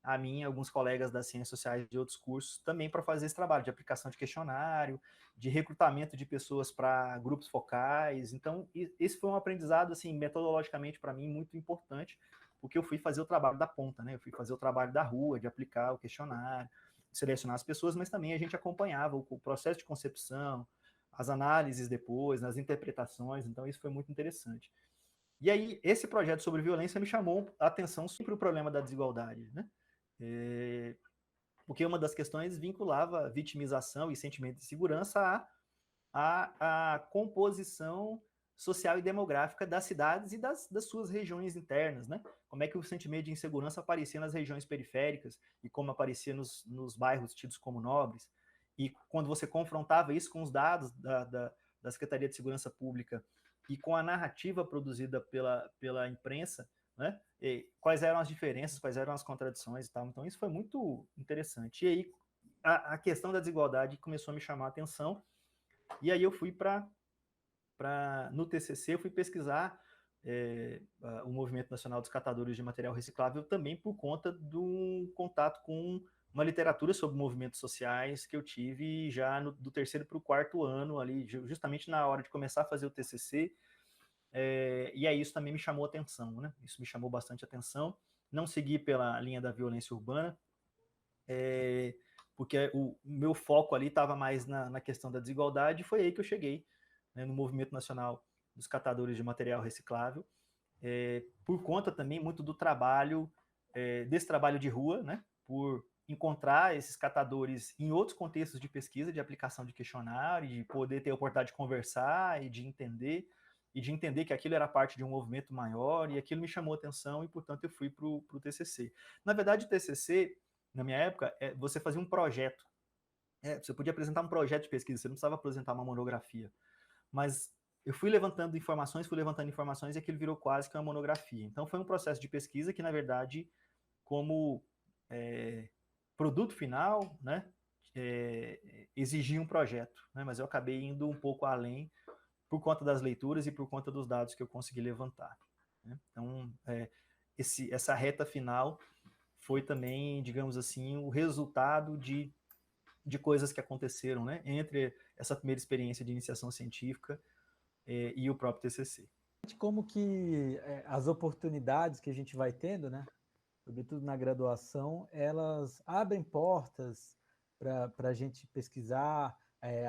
a mim, alguns colegas das ciências sociais de outros cursos, também para fazer esse trabalho de aplicação de questionário, de recrutamento de pessoas para grupos focais. Então, esse foi um aprendizado, assim, metodologicamente, para mim, muito importante, porque eu fui fazer o trabalho da ponta, né? Eu fui fazer o trabalho da rua, de aplicar o questionário, de selecionar as pessoas, mas também a gente acompanhava o processo de concepção, as análises depois, as interpretações, então isso foi muito interessante. E aí, esse projeto sobre violência me chamou a atenção sobre o problema da desigualdade, né? Porque uma das questões vinculava vitimização e sentimento de segurança à composição social e demográfica das cidades e das suas regiões internas, né? Como é que o sentimento de insegurança aparecia nas regiões periféricas e como aparecia nos bairros tidos como nobres. E quando você confrontava isso com os dados da Secretaria de Segurança Pública e com a narrativa produzida pela imprensa, né? E quais eram as diferenças, quais eram as contradições e tal. Então, isso foi muito interessante. E aí, a questão da desigualdade começou a me chamar a atenção. E aí, eu fui no TCC, eu fui pesquisar o Movimento Nacional dos Catadores de Material Reciclável também por conta do contato com uma literatura sobre movimentos sociais que eu tive já do terceiro para o quarto ano, ali, justamente na hora de começar a fazer o TCC. E aí isso também me chamou atenção, né? Isso me chamou bastante atenção. Não segui pela linha da violência urbana, porque o meu foco ali estava mais na questão da desigualdade, e foi aí que eu cheguei, né, no Movimento Nacional dos catadores de material reciclável, por conta também muito do trabalho, desse trabalho de rua, né? Por encontrar esses catadores em outros contextos de pesquisa, de aplicação de questionário, de poder ter a oportunidade de conversar e de entender que aquilo era parte de um movimento maior, e aquilo me chamou a atenção, e, portanto, eu fui para o TCC. Na verdade, o TCC, na minha época, você fazia um projeto. Você podia apresentar um projeto de pesquisa, você não precisava apresentar uma monografia. Mas eu fui levantando informações, e aquilo virou quase que uma monografia. Então, foi um processo de pesquisa que, na verdade, como produto final, né, exigia um projeto, né, mas eu acabei indo um pouco além por conta das leituras e por conta dos dados que eu consegui levantar, né? Então, essa reta final foi também, digamos assim, o resultado de coisas que aconteceram, né, entre essa primeira experiência de iniciação científica e o próprio TCC. Como que as oportunidades que a gente vai tendo, né, sobretudo na graduação, elas abrem portas para a gente pesquisar,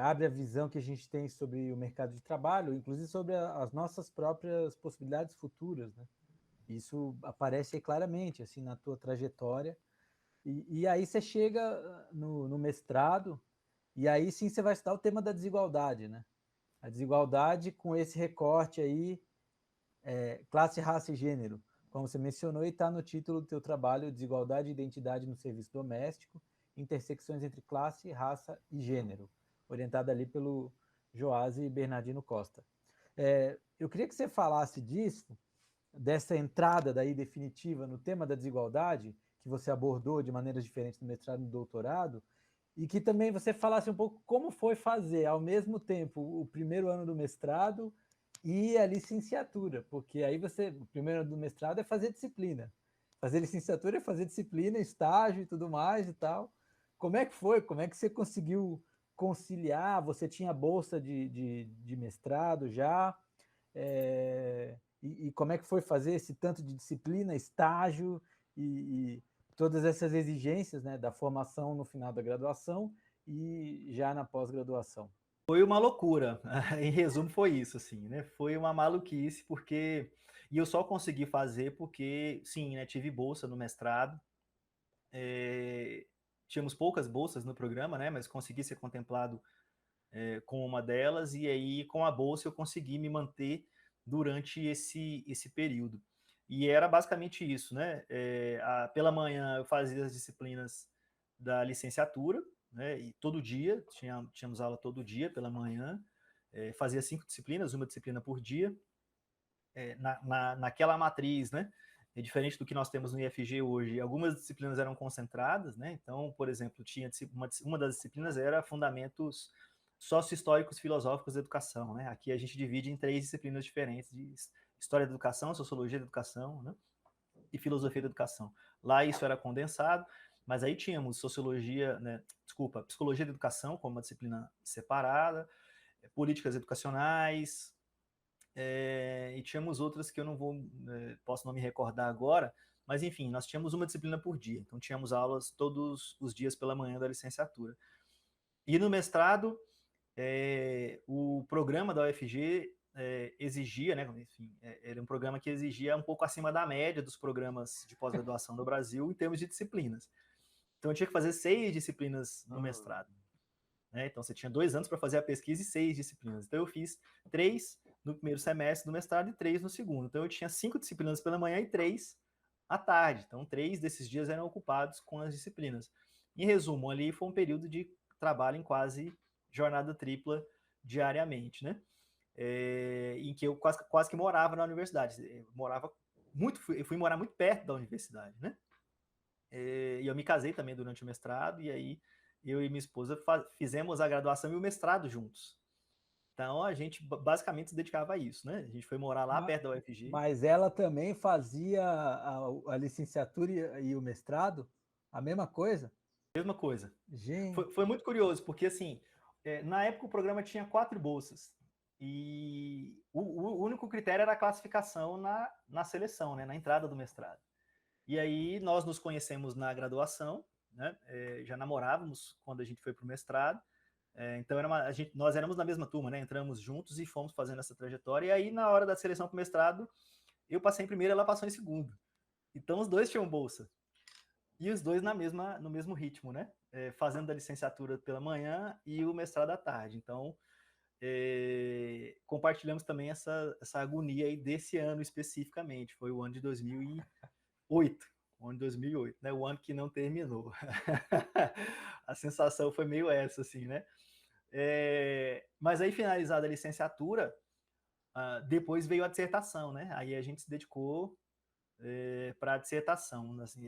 abre a visão que a gente tem sobre o mercado de trabalho, inclusive sobre as nossas próprias possibilidades futuras, né? Isso aparece claramente assim na tua trajetória. E aí você chega no mestrado, e aí sim você vai estudar o tema da desigualdade, né? A desigualdade com esse recorte aí, classe, raça e gênero, como você mencionou, e está no título do teu trabalho, Desigualdade e Identidade no Serviço Doméstico, intersecções entre classe, raça e gênero, orientado ali pelo Joás Bernardino Costa. Eu queria que você falasse disso, dessa entrada daí definitiva no tema da desigualdade, que você abordou de maneiras diferentes no mestrado e no doutorado, e que também você falasse um pouco como foi fazer, ao mesmo tempo, o primeiro ano do mestrado e a licenciatura, porque aí o primeiro ano do mestrado é fazer disciplina, fazer licenciatura é fazer disciplina, estágio e tudo mais e tal. Como é que foi? Como é que você conseguiu conciliar? Você tinha bolsa de mestrado já? E como é que foi fazer esse tanto de disciplina, estágio e todas essas exigências, né, da formação no final da graduação e já na pós-graduação? Foi uma loucura, em resumo foi isso, assim, né? Foi uma maluquice, e eu só consegui fazer porque, sim, né, tive bolsa no mestrado, tínhamos poucas bolsas no programa, né, mas consegui ser contemplado com uma delas, e aí com a bolsa eu consegui me manter durante esse período. E era basicamente isso, né? Pela manhã eu fazia as disciplinas da licenciatura, né? E todo dia, tínhamos aula todo dia pela manhã, fazia 5 disciplinas, uma disciplina por dia, naquela matriz, né? É diferente do que nós temos no IFG hoje. Algumas disciplinas eram concentradas, né? Então, por exemplo, tinha uma das disciplinas era Fundamentos Sócio-Históricos Filosóficos da Educação, né? Aqui a gente divide em 3 disciplinas diferentes, de História da Educação, Sociologia da Educação, né? E Filosofia da Educação. Lá isso era condensado, mas aí tínhamos Sociologia, né? Desculpa, Psicologia da Educação como uma disciplina separada, Políticas Educacionais, e tínhamos outras que eu não posso não me recordar agora, mas enfim, nós tínhamos uma disciplina por dia, então tínhamos aulas todos os dias pela manhã da licenciatura. E no mestrado, o programa da UFG exigia, né, enfim, era um programa que exigia um pouco acima da média dos programas de pós-graduação no Brasil em termos de disciplinas. Então eu tinha que fazer 6 disciplinas no mestrado. Né? Então você tinha 2 anos para fazer a pesquisa e 6 disciplinas. Então eu fiz 3 no primeiro semestre do mestrado e 3 no segundo. Então eu tinha 5 disciplinas pela manhã e 3 à tarde. Então 3 desses dias eram ocupados com as disciplinas. Em resumo, ali foi um período de trabalho em quase jornada tripla diariamente, né? Em que eu quase que morava na universidade. Eu fui morar muito perto da universidade, né? E eu me casei também durante o mestrado, e aí eu e minha esposa fizemos a graduação e o mestrado juntos. Então a gente basicamente se dedicava a isso, né? A gente foi morar lá perto da UFG. Mas ela também fazia a licenciatura e o mestrado? A mesma coisa? Mesma coisa. Gente. Foi muito curioso, porque assim, na época o programa tinha 4 bolsas. E o único critério era a classificação na seleção, né? Na entrada do mestrado. E aí nós nos conhecemos na graduação, né? Já namorávamos quando a gente foi para o mestrado. Então, nós éramos na mesma turma, né? Entramos juntos e fomos fazendo essa trajetória. E aí, na hora da seleção para o mestrado, eu passei em primeiro e ela passou em segundo. Então, os dois tinham bolsa. E os dois no mesmo ritmo, né? Fazendo a licenciatura pela manhã e o mestrado à tarde. Então, compartilhamos também essa agonia aí desse ano especificamente. Foi o ano de 2008. O ano de 2008, né? O ano que não terminou. A sensação foi meio essa, assim, né? Mas aí, finalizada a licenciatura, depois veio a dissertação, né? Aí a gente se dedicou para a dissertação. Assim,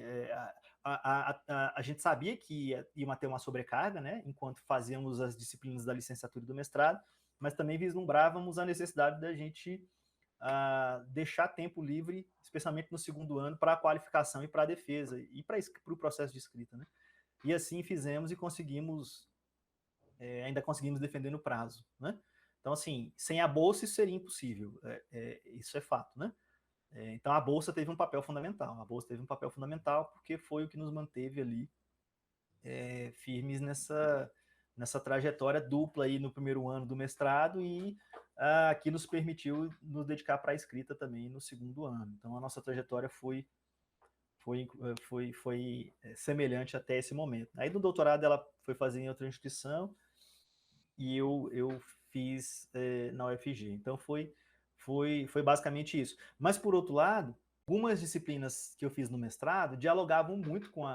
a gente sabia que ia ter uma sobrecarga, né? Enquanto fazíamos as disciplinas da licenciatura e do mestrado, mas também vislumbrávamos a necessidade da gente deixar tempo livre, especialmente no segundo ano, para a qualificação e para a defesa, e para o processo de escrita, né? E assim fizemos e ainda conseguimos defender no prazo, né? Então, assim, sem a bolsa isso seria impossível, isso é fato, né? Então, a bolsa teve um papel fundamental. A bolsa teve um papel fundamental porque foi o que nos manteve ali firmes nessa trajetória dupla aí no primeiro ano do mestrado e que nos permitiu nos dedicar para a escrita também no segundo ano. Então, a nossa trajetória foi semelhante até esse momento. Aí, no doutorado, ela foi fazer em outra instituição e eu fiz na UFG. Então, foi basicamente isso. Mas, por outro lado, algumas disciplinas que eu fiz no mestrado dialogavam muito com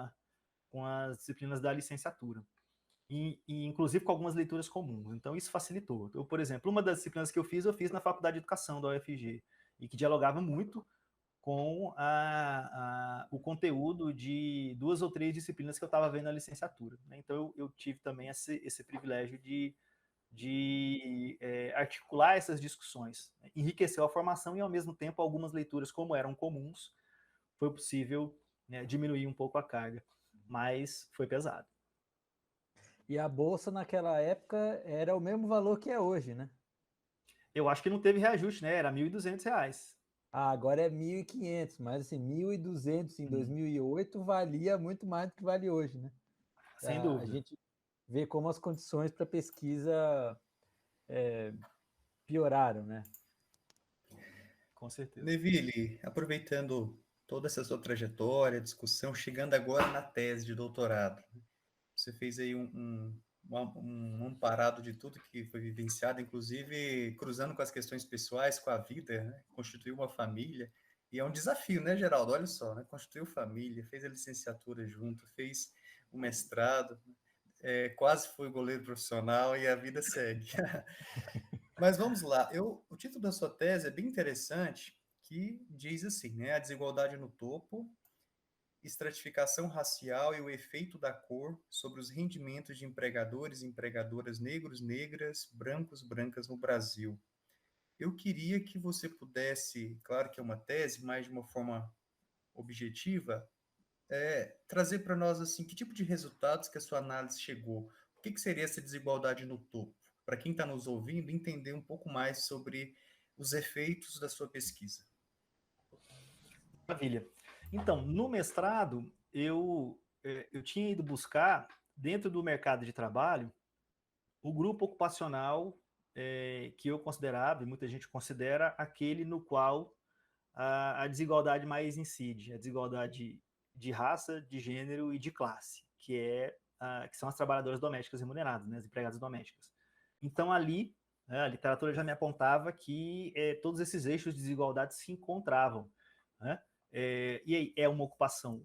as disciplinas da licenciatura. E inclusive com algumas leituras comuns. Então, isso facilitou. Eu, por exemplo, uma das disciplinas que eu fiz na Faculdade de Educação da UFG, e que dialogava muito com o conteúdo de 2 ou 3 disciplinas que eu estava vendo na licenciatura. Né? Então, eu tive também esse privilégio de articular essas discussões. Né? Enriqueceu a formação e, ao mesmo tempo, algumas leituras, como eram comuns, foi possível, né, diminuir um pouco a carga, mas foi pesado. E a bolsa naquela época era o mesmo valor que é hoje, né? Eu acho que não teve reajuste, né? Era R$ 1.200. Agora é 1.500, mas assim, 1.200 em 2008 valia muito mais do que vale hoje, né? Sem dúvida. A gente vê como as condições para pesquisa pioraram, né? Com certeza. Neville, aproveitando toda essa sua trajetória, discussão, chegando agora na tese de doutorado, você fez aí um amparado de tudo que foi vivenciado, inclusive cruzando com as questões pessoais, com a vida, né? Constituiu uma família, e é um desafio, né, Geraldo? Olha só, né? Constituiu família, fez a licenciatura junto, fez o mestrado, quase foi goleiro profissional e a vida segue. Mas vamos lá, o título da sua tese é bem interessante, que diz assim, né, a desigualdade no topo, estratificação racial e o efeito da cor sobre os rendimentos de empregadores e empregadoras negros, negras, brancos, brancas no Brasil. Eu queria que você pudesse, claro que é uma tese, mas de uma forma objetiva, trazer para nós assim, que tipo de resultados que a sua análise chegou. O que seria essa desigualdade no topo? Para quem está nos ouvindo, entender um pouco mais sobre os efeitos da sua pesquisa. Maravilha. Então, no mestrado, eu tinha ido buscar, dentro do mercado de trabalho, o grupo ocupacional que eu considerava, e muita gente considera, aquele no qual a desigualdade mais incide, a desigualdade de raça, de gênero e de classe, que são as trabalhadoras domésticas remuneradas, né, as empregadas domésticas. Então, ali, a literatura já me apontava que todos esses eixos de desigualdade se encontravam, né? E aí é uma ocupação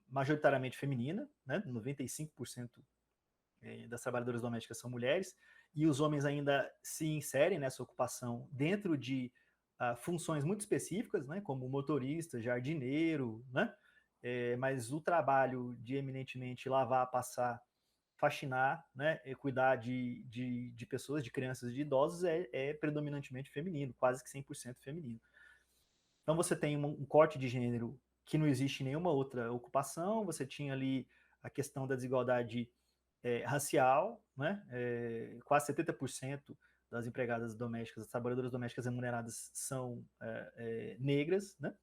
majoritariamente feminina, né? 95% das trabalhadoras domésticas são mulheres, e os homens ainda se inserem nessa ocupação dentro de funções muito específicas, né? Como motorista, jardineiro, né? Mas o trabalho de eminentemente lavar, passar, faxinar, né? E cuidar de pessoas, de crianças e de idosos é predominantemente feminino, quase que 100% feminino. Então, você tem um corte de gênero que não existe em nenhuma outra ocupação, você tinha ali a questão da desigualdade racial, né? Quase 70% das empregadas domésticas, das trabalhadoras domésticas remuneradas são negras, né?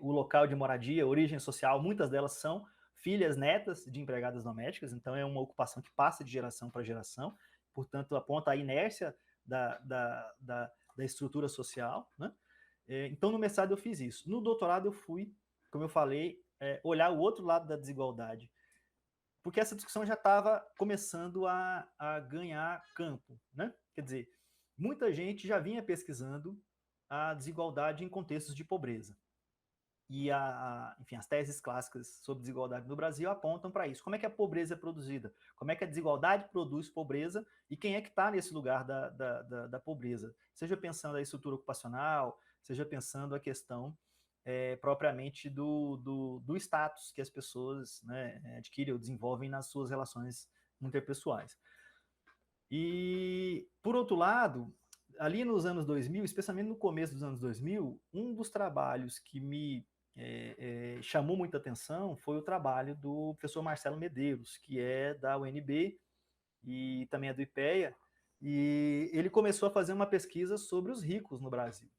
O local de moradia, origem social, muitas delas são filhas, netas de empregadas domésticas, então é uma ocupação que passa de geração para geração, portanto aponta a inércia da estrutura social, né? Então no mestrado eu fiz isso. No doutorado eu fui, como eu falei, olhar o outro lado da desigualdade, porque essa discussão já estava começando a ganhar campo, né? Quer dizer, muita gente já vinha pesquisando a desigualdade em contextos de pobreza. E, enfim, as teses clássicas sobre desigualdade no Brasil apontam para isso. Como é que a pobreza é produzida? Como é que a desigualdade produz pobreza? E quem é que está nesse lugar da pobreza? Seja pensando a estrutura ocupacional, seja pensando a questão propriamente do status que as pessoas, né, adquirem ou desenvolvem nas suas relações interpessoais. E, por outro lado, ali nos anos 2000, especialmente no começo dos anos 2000, um dos trabalhos que me chamou muita atenção foi o trabalho do professor Marcelo Medeiros, que é da UNB e também é do IPEA, e ele começou a fazer uma pesquisa sobre os ricos no Brasil,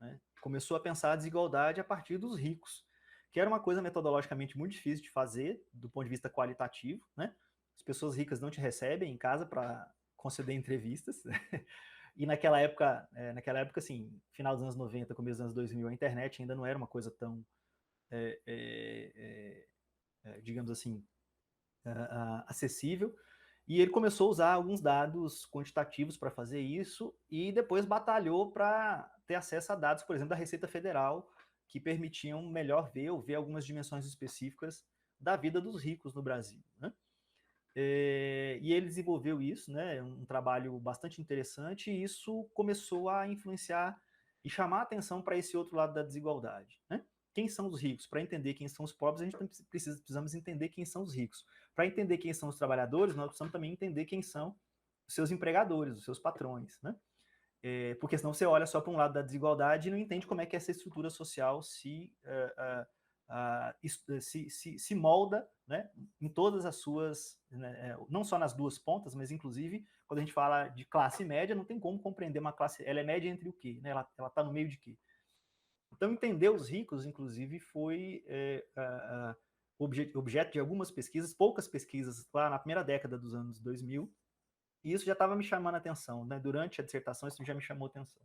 né? Começou a pensar a desigualdade a partir dos ricos, que era uma coisa metodologicamente muito difícil de fazer, do ponto de vista qualitativo, né? As pessoas ricas não te recebem em casa para conceder entrevistas, né? E naquela época, assim, final dos anos 90, começo dos anos 2000, a internet ainda não era uma coisa tão, digamos assim, acessível. E ele começou a usar alguns dados quantitativos para fazer isso e depois batalhou para ter acesso a dados, por exemplo, da Receita Federal, que permitiam melhor ver algumas dimensões específicas da vida dos ricos no Brasil, né? E ele desenvolveu isso, né, um trabalho bastante interessante, e isso começou a influenciar e chamar a atenção para esse outro lado da desigualdade, né? Quem são os ricos? Para entender quem são os pobres, a gente precisamos entender quem são os ricos. Para entender quem são os trabalhadores, nós precisamos também entender quem são os seus empregadores, os seus patrões, né? Porque senão você olha só para um lado da desigualdade e não entende como é que essa estrutura social se molda, né, em todas as suas, né, não só nas duas pontas, mas inclusive quando a gente fala de classe média, não tem como compreender uma classe, ela é média entre o quê? Né? Ela está no meio de quê? Então entender os ricos, inclusive, foi objeto de algumas pesquisas, poucas pesquisas lá na primeira década dos anos 2000, e isso já estava me chamando a atenção, né? Durante a dissertação isso já me chamou a atenção.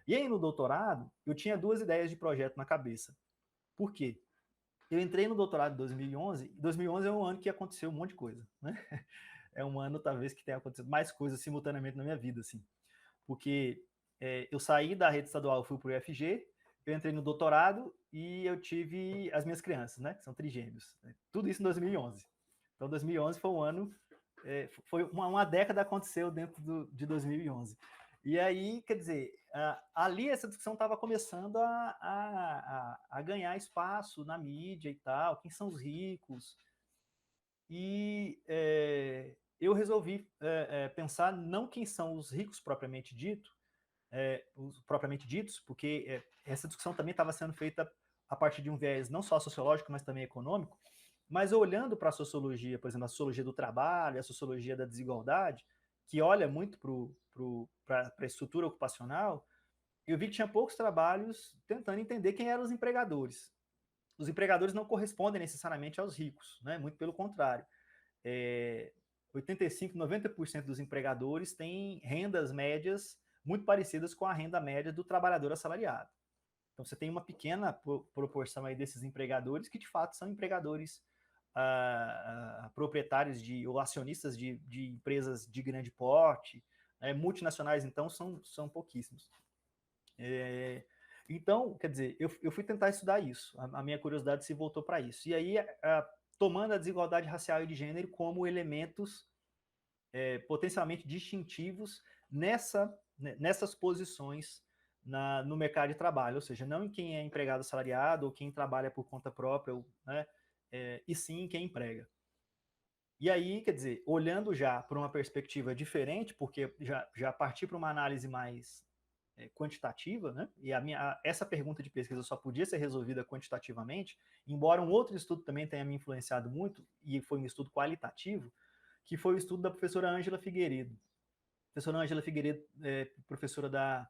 E aí no doutorado, eu tinha duas ideias de projeto na cabeça. Por quê? Eu entrei no doutorado em 2011, e 2011 é um ano que aconteceu um monte de coisa, né? É um ano, talvez, que tenha acontecido mais coisas simultaneamente na minha vida, assim. Porque eu saí da rede estadual, fui para o UFG, eu entrei no doutorado e eu tive as minhas crianças, né? Que são trigêmeos. Tudo isso em 2011. Então, 2011 foi um ano, foi uma década aconteceu dentro de 2011. E aí, quer dizer, ali essa discussão estava começando a ganhar espaço na mídia e tal, quem são os ricos. E eu resolvi pensar não quem são os ricos propriamente ditos, porque essa discussão também estava sendo feita a partir de um viés não só sociológico, mas também econômico, mas olhando para a sociologia, por exemplo, a sociologia do trabalho, a sociologia da desigualdade, que olha muito para a estrutura ocupacional, eu vi que tinha poucos trabalhos tentando entender quem eram os empregadores. Os empregadores não correspondem necessariamente aos ricos, né? Muito pelo contrário. 85%, 90% dos empregadores têm rendas médias muito parecidas com a renda média do trabalhador assalariado. Então, você tem uma pequena proporção aí desses empregadores que, de fato, são empregadores proprietários ou acionistas de empresas de grande porte, multinacionais, então, são pouquíssimos. Então, quer dizer, eu fui tentar estudar isso, a minha curiosidade se voltou para isso. E aí, tomando a desigualdade racial e de gênero como elementos potencialmente distintivos nessas posições no mercado de trabalho, ou seja, não em quem é empregado assalariado ou quem trabalha por conta própria, né, e sim em quem emprega. E aí, quer dizer, olhando já por uma perspectiva diferente, porque já parti para uma análise mais quantitativa, né? E essa pergunta de pesquisa só podia ser resolvida quantitativamente, embora um outro estudo também tenha me influenciado muito, e foi um estudo qualitativo, que foi o estudo da professora Ângela Figueiredo. A professora Ângela Figueiredo é professora da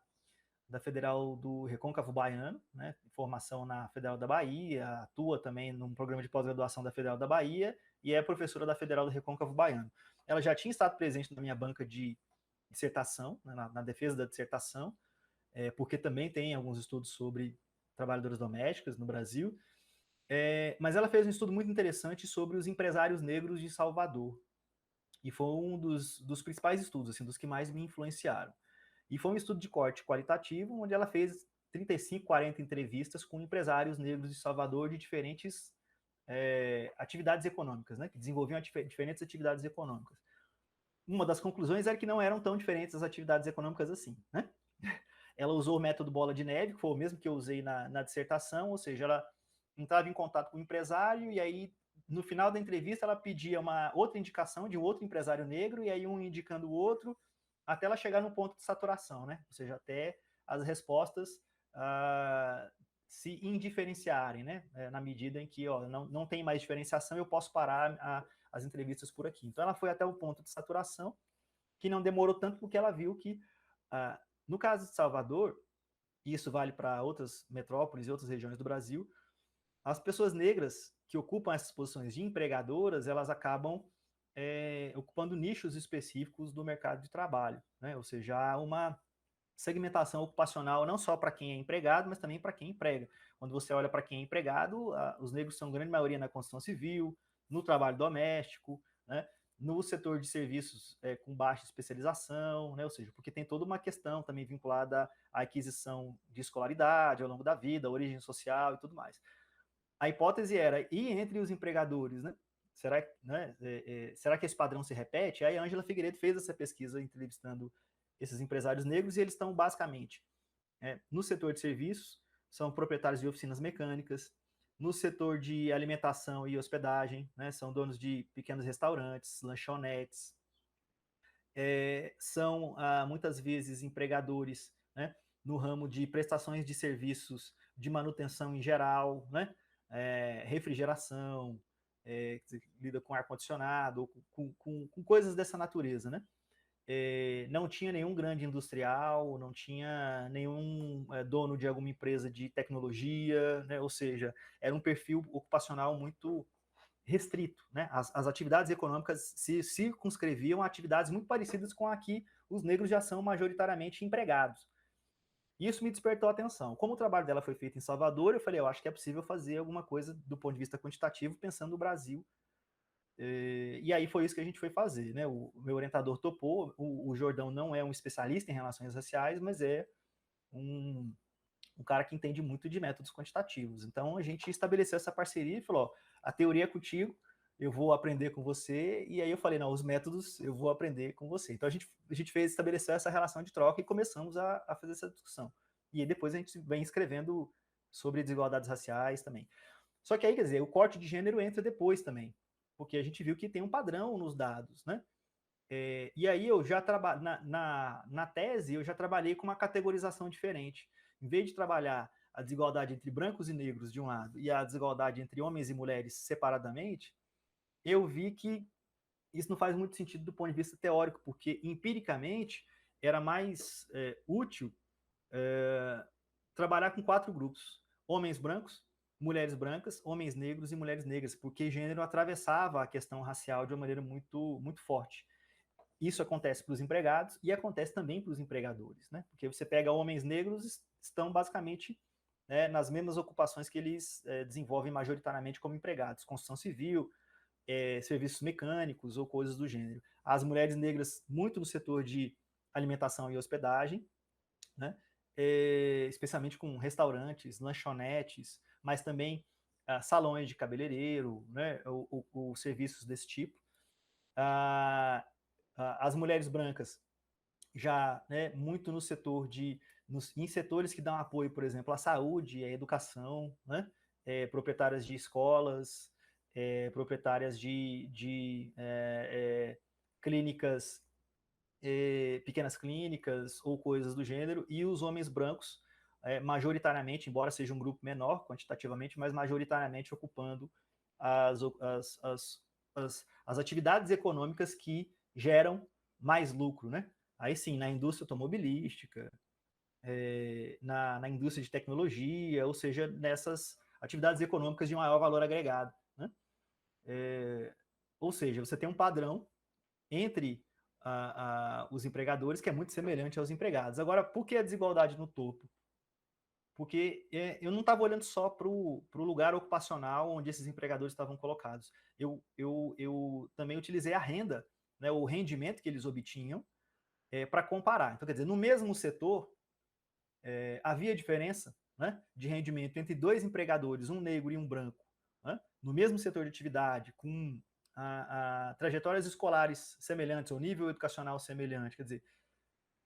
da Federal do Recôncavo Baiano, né, formação na Federal da Bahia, atua também num programa de pós-graduação da Federal da Bahia e é professora da Federal do Recôncavo Baiano. Ela já tinha estado presente na minha banca de dissertação, né, na defesa da dissertação, porque também tem alguns estudos sobre trabalhadoras domésticas no Brasil, mas ela fez um estudo muito interessante sobre os empresários negros de Salvador, e foi um dos principais estudos, assim, dos que mais me influenciaram. E foi um estudo de corte qualitativo, onde ela fez 35, 40 entrevistas com empresários negros de Salvador de diferentes atividades econômicas, né, que desenvolviam diferentes atividades econômicas. Uma das conclusões era que não eram tão diferentes as atividades econômicas assim, né? Ela usou o método bola de neve, que foi o mesmo que eu usei na dissertação, ou seja, ela entrava em contato com o empresário e aí, no final da entrevista, ela pedia uma outra indicação de um outro empresário negro e aí um indicando o outro, até ela chegar no ponto de saturação, né? Ou seja, até as respostas se indiferenciarem, né? Na medida em que não tem mais diferenciação, eu posso parar as entrevistas por aqui. Então, ela foi até o ponto de saturação, que não demorou tanto, porque ela viu que, no caso de Salvador, e isso vale para outras metrópoles e outras regiões do Brasil, as pessoas negras que ocupam essas posições de empregadoras, elas acabam ocupando nichos específicos do mercado de trabalho, né? Ou seja, há uma segmentação ocupacional não só para quem é empregado, mas também para quem emprega. Quando você olha para quem é empregado, os negros são grande maioria na construção civil, no trabalho doméstico, né? No setor de serviços com baixa especialização, né? Ou seja, porque tem toda uma questão também vinculada à aquisição de escolaridade ao longo da vida, origem social e tudo mais. A hipótese era, e entre os empregadores, né? Será que esse padrão se repete? Aí a Ângela Figueiredo fez essa pesquisa entrevistando esses empresários negros e eles estão basicamente no setor de serviços, são proprietários de oficinas mecânicas, no setor de alimentação e hospedagem, né, são donos de pequenos restaurantes, lanchonetes, são muitas vezes empregadores, né, no ramo de prestações de serviços de manutenção em geral, né, refrigeração, lida com ar-condicionado, com coisas dessa natureza, né? Não tinha nenhum grande industrial, não tinha nenhum dono de alguma empresa de tecnologia, né? Ou seja, era um perfil ocupacional muito restrito, né? As atividades econômicas se circunscreviam a atividades muito parecidas com a que os negros já são majoritariamente empregados. Isso me despertou a atenção. Como o trabalho dela foi feito em Salvador, eu falei, eu acho que é possível fazer alguma coisa do ponto de vista quantitativo, pensando no Brasil. E aí foi isso que a gente foi fazer, né? O meu orientador topou. O Jordão não é um especialista em relações raciais, mas é um cara que entende muito de métodos quantitativos. Então a gente estabeleceu essa parceria e falou: ó, a teoria é contigo, eu vou aprender com você. E aí eu falei: não, os métodos eu vou aprender com você. Então a gente estabeleceu essa relação de troca e começamos a fazer essa discussão. E aí depois a gente vem escrevendo sobre desigualdades raciais também. Só que aí, quer dizer, o corte de gênero entra depois também, porque a gente viu que tem um padrão nos dados, né? E aí eu já trabalho na tese, eu já trabalhei com uma categorização diferente. Em vez de trabalhar a desigualdade entre brancos e negros de um lado e a desigualdade entre homens e mulheres separadamente, eu vi que isso não faz muito sentido do ponto de vista teórico, porque empiricamente era mais útil trabalhar com 4 grupos: homens brancos, mulheres brancas, homens negros e mulheres negras, porque gênero atravessava a questão racial de uma maneira muito, muito forte. Isso acontece para os empregados e acontece também para os empregadores, né? Porque você pega homens negros, estão basicamente nas mesmas ocupações que eles desenvolvem majoritariamente como empregados: construção civil, serviços mecânicos ou coisas do gênero. As mulheres negras, muito no setor de alimentação e hospedagem, né? Especialmente com restaurantes, lanchonetes, mas também salões de cabeleireiro, né? ou serviços desse tipo. As mulheres brancas já muito no setor em setores que dão apoio, por exemplo, à saúde, à educação, né? Proprietárias de escolas, proprietárias de clínicas, pequenas clínicas ou coisas do gênero, e os homens brancos, majoritariamente, embora seja um grupo menor quantitativamente, mas majoritariamente ocupando as atividades econômicas que geram mais lucro, né? Aí sim, na indústria automobilística, na indústria de tecnologia, ou seja, nessas atividades econômicas de maior valor agregado, né? Ou seja, você tem um padrão entre os empregadores que é muito semelhante aos empregados. Agora, por que a desigualdade no topo? Porque eu não estava olhando só para o lugar ocupacional onde esses empregadores estavam colocados. Eu também utilizei a renda, né, o rendimento que eles obtinham, para comparar. Então, quer dizer, no mesmo setor, havia diferença, né, de rendimento entre dois empregadores, um negro e um branco, né, no mesmo setor de atividade, com trajetórias escolares semelhantes, ou nível educacional semelhante. Quer dizer,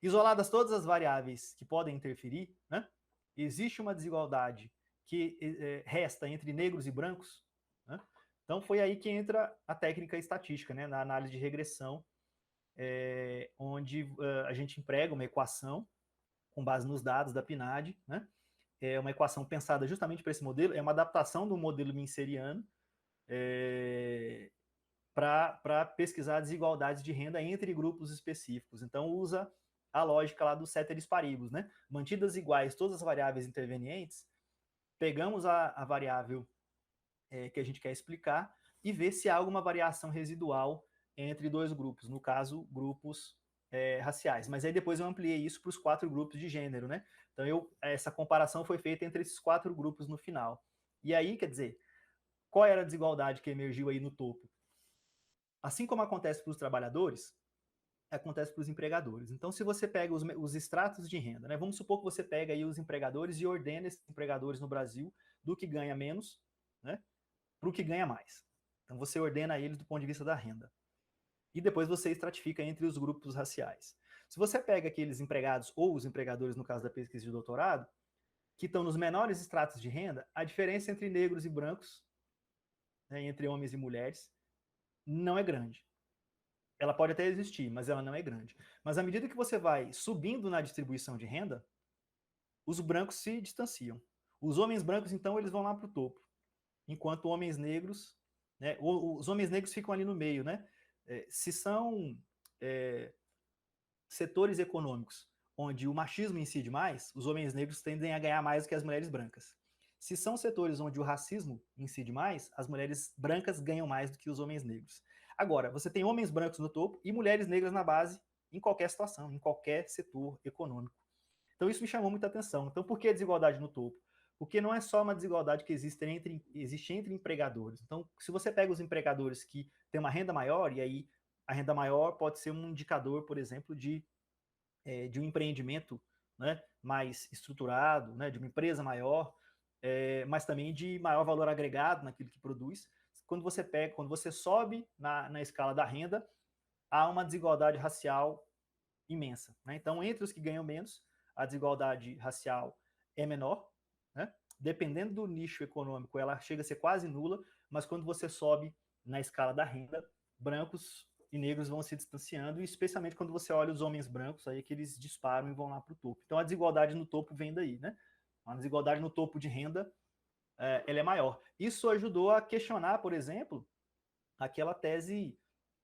isoladas todas as variáveis que podem interferir, né, existe uma desigualdade que resta entre negros e brancos, né? Então foi aí que entra a técnica estatística, né, na análise de regressão, onde a gente emprega uma equação com base nos dados da PNAD, né? É uma equação pensada justamente para esse modelo, é uma adaptação do modelo minceriano para pesquisar desigualdades de renda entre grupos específicos. Então usa a lógica lá do ceteris paribus, né? Mantidas iguais todas as variáveis intervenientes, pegamos a variável que a gente quer explicar e ver se há alguma variação residual entre dois grupos, no caso, grupos raciais. Mas aí depois eu ampliei isso para os 4 grupos de gênero, né? Então essa comparação foi feita entre esses 4 grupos no final. E aí, quer dizer, qual era a desigualdade que emergiu aí no topo? Assim como acontece para os trabalhadores, acontece para os empregadores. Então, se você pega os estratos de renda, né? Vamos supor que você pega aí os empregadores e ordena esses empregadores no Brasil do que ganha menos, né, para o que ganha mais. Então, você ordena eles do ponto de vista da renda. E depois você estratifica entre os grupos raciais. Se você pega aqueles empregados ou os empregadores, no caso da pesquisa de doutorado, que estão nos menores estratos de renda, a diferença entre negros e brancos, né, entre homens e mulheres, não é grande. Ela pode até existir, mas ela não é grande. Mas à medida que você vai subindo na distribuição de renda, os brancos se distanciam. Os homens brancos, então, eles vão lá para o topo. Enquanto homens negros, né, os homens negros ficam ali no meio, né? Se são setores econômicos onde o machismo incide mais, os homens negros tendem a ganhar mais do que as mulheres brancas. Se são setores onde o racismo incide mais, as mulheres brancas ganham mais do que os homens negros. Agora, você tem homens brancos no topo e mulheres negras na base em qualquer situação, em qualquer setor econômico. Então isso me chamou muita atenção. Então por que a desigualdade no topo? Porque não é só uma desigualdade que existe entre empregadores. Então, se você pega os empregadores que têm uma renda maior, e aí a renda maior pode ser um indicador, por exemplo, de um empreendimento, né, mais estruturado, né, de uma empresa maior, mas também de maior valor agregado naquilo que produz. Quando você sobe na escala da renda, há uma desigualdade racial imensa, né? Então, entre os que ganham menos, a desigualdade racial é menor, né? Dependendo do nicho econômico, ela chega a ser quase nula, mas quando você sobe na escala da renda, brancos e negros vão se distanciando, e especialmente quando você olha os homens brancos, aí é que eles disparam e vão lá para o topo. Então a desigualdade no topo vem daí, né? A desigualdade no topo de renda, ela é maior. Isso ajudou a questionar, por exemplo, aquela tese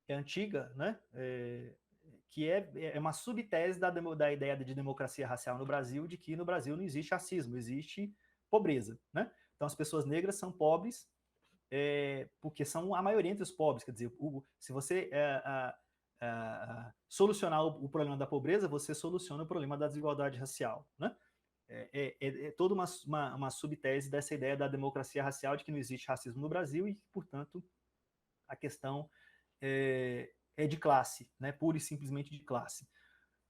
antiga, né? Que é uma subtese da ideia de democracia racial no Brasil, de que no Brasil não existe racismo, existe pobreza, né? Então as pessoas negras são pobres porque são a maioria entre os pobres. Quer dizer, se você solucionar o problema da pobreza, você soluciona o problema da desigualdade racial, né? É toda uma subtese dessa ideia da democracia racial, de que não existe racismo no Brasil e que, portanto, a questão é de classe, né? Pura e simplesmente de classe.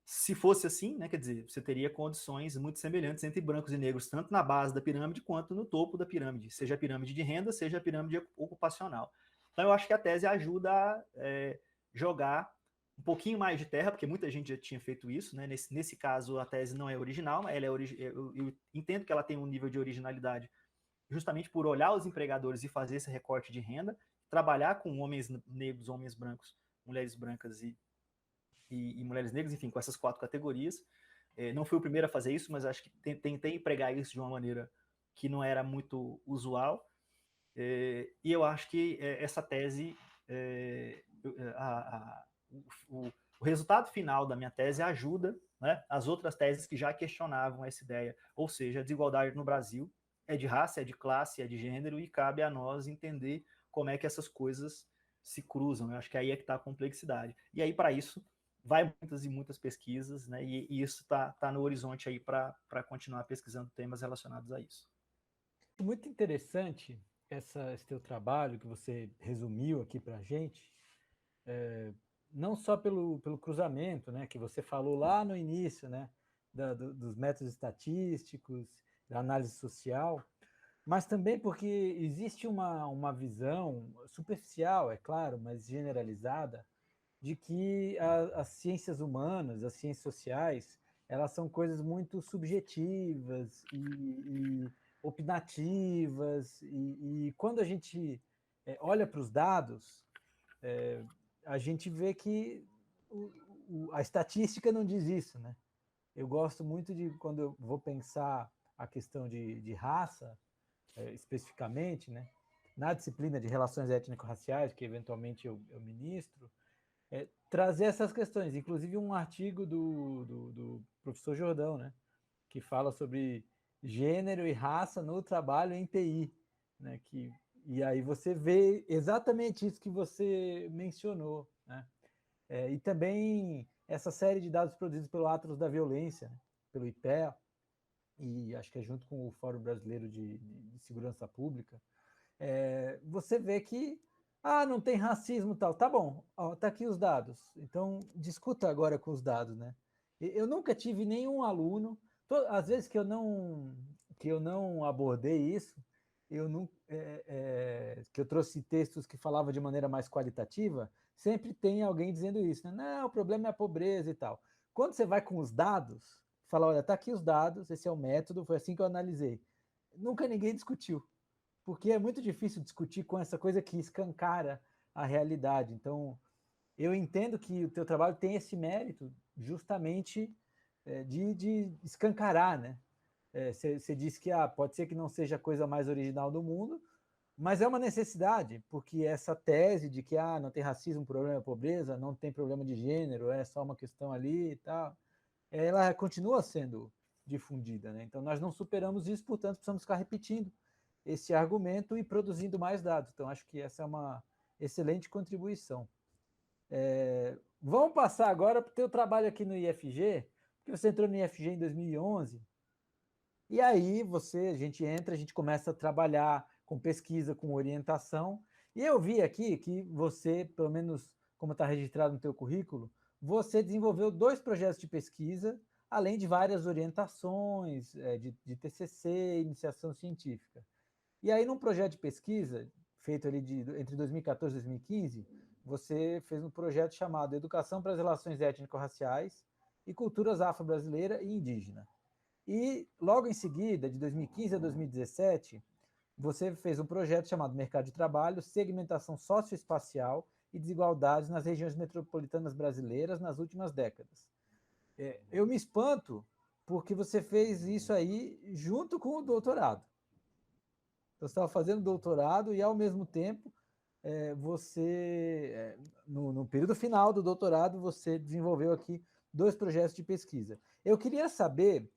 Se fosse assim, né, quer dizer, você teria condições muito semelhantes entre brancos e negros, tanto na base da pirâmide quanto no topo da pirâmide, seja a pirâmide de renda, seja a pirâmide ocupacional. Então eu acho que a tese ajuda a jogar um pouquinho mais de terra, porque muita gente já tinha feito isso, né? Nesse caso a tese não é original, ela eu entendo que ela tem um nível de originalidade justamente por olhar os empregadores e fazer esse recorte de renda, trabalhar com homens negros, homens brancos, mulheres brancas e mulheres negras, enfim, com essas 4 categorias. Não fui o primeiro a fazer isso, mas acho que tentei empregar isso de uma maneira que não era muito usual. E eu acho que essa tese, o resultado final da minha tese ajuda, né, as outras teses que já questionavam essa ideia, ou seja, a desigualdade no Brasil é de raça, é de classe, é de gênero, e cabe a nós entender como é que essas coisas se cruzam. Eu acho que aí é que está a complexidade. E aí, para isso, vai muitas e muitas pesquisas, né, e isso está no horizonte aí para continuar pesquisando temas relacionados a isso. Muito interessante esse teu trabalho que você resumiu aqui para a gente, não só pelo cruzamento, né, que você falou lá no início, né, dos métodos estatísticos, da análise social, mas também porque existe uma visão superficial, é claro, mas generalizada, de que as ciências humanas, as ciências sociais, elas são coisas muito subjetivas e opinativas, e quando a gente olha para os dados, a gente vê que a estatística não diz isso, né? Eu gosto muito de, quando eu vou pensar a questão de raça, especificamente, né? Na disciplina de relações étnico-raciais, que eventualmente eu ministro, trazer essas questões, inclusive um artigo do professor Jordão, né? Que fala sobre gênero e raça no trabalho em TI, né? E aí você vê exatamente isso que você mencionou, né? E também essa série de dados produzidos pelo Atlas da Violência, né? Pelo IPEA, e acho que é junto com o Fórum Brasileiro de Segurança Pública, você vê que não tem racismo e tal. Tá bom, ó, tá aqui os dados. Então, discuta agora com os dados, né? Eu nunca tive nenhum aluno, às vezes que eu não abordei isso, que eu trouxe textos que falavam de maneira mais qualitativa, sempre tem alguém dizendo isso, né? Não, o problema é a pobreza e tal. Quando você vai com os dados, fala, olha, tá aqui os dados, esse é o método, foi assim que eu analisei. Nunca ninguém discutiu, porque é muito difícil discutir com essa coisa que escancara a realidade. Então, eu entendo que o teu trabalho tem esse mérito justamente de escancarar, né? Você disse que pode ser que não seja a coisa mais original do mundo, mas é uma necessidade, porque essa tese de que não tem racismo, problema é pobreza, não tem problema de gênero, é só uma questão ali e tal, ela continua sendo difundida, né? Então nós não superamos isso, portanto precisamos ficar repetindo esse argumento e produzindo mais dados. Então acho que essa é uma excelente contribuição. Vamos passar agora para o teu trabalho aqui no IFG, porque você entrou no IFG em 2011, e aí a gente começa a trabalhar com pesquisa, com orientação, e eu vi aqui que você, pelo menos como está registrado no teu currículo, você desenvolveu 2 projetos de pesquisa, além de várias orientações de TCC, iniciação científica. E aí, num projeto de pesquisa, feito ali entre 2014 e 2015, você fez um projeto chamado Educação para as Relações Étnico-Raciais e Culturas Afro-Brasileira e Indígena. E, logo em seguida, de 2015 a 2017, você fez um projeto chamado Mercado de Trabalho, Segmentação Socioespacial e Desigualdades nas Regiões Metropolitanas Brasileiras nas últimas décadas. Eu me espanto porque você fez isso aí junto com o doutorado. Você estava fazendo doutorado e, ao mesmo tempo, no período final do doutorado, você desenvolveu aqui 2 projetos de pesquisa. Eu queria saber,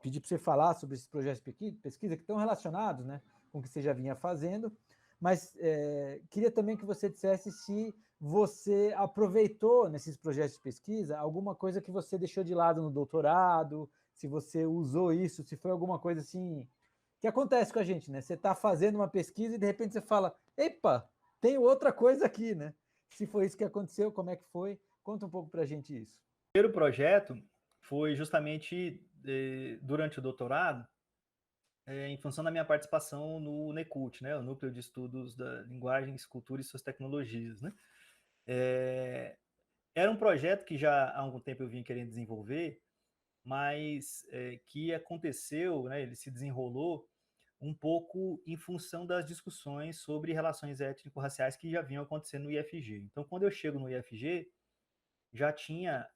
pedir para você falar sobre esses projetos de pesquisa que estão relacionados, né, com o que você já vinha fazendo, mas queria também que você dissesse se você aproveitou nesses projetos de pesquisa alguma coisa que você deixou de lado no doutorado, se você usou isso, se foi alguma coisa assim que acontece com a gente, né? Você está fazendo uma pesquisa e de repente você fala, epa, tem outra coisa aqui, né? Se foi isso que aconteceu, como é que foi? Conta um pouco para a gente isso. O primeiro projeto foi justamente durante o doutorado, em função da minha participação no NECULT, né? O Núcleo de Estudos da Linguagens, Cultura e Suas Tecnologias, né? Era um projeto que já há algum tempo eu vim querendo desenvolver, mas que aconteceu, né, ele se desenrolou um pouco em função das discussões sobre relações étnico-raciais que já vinham acontecendo no IFG. Então, quando eu chego no IFG, já tinha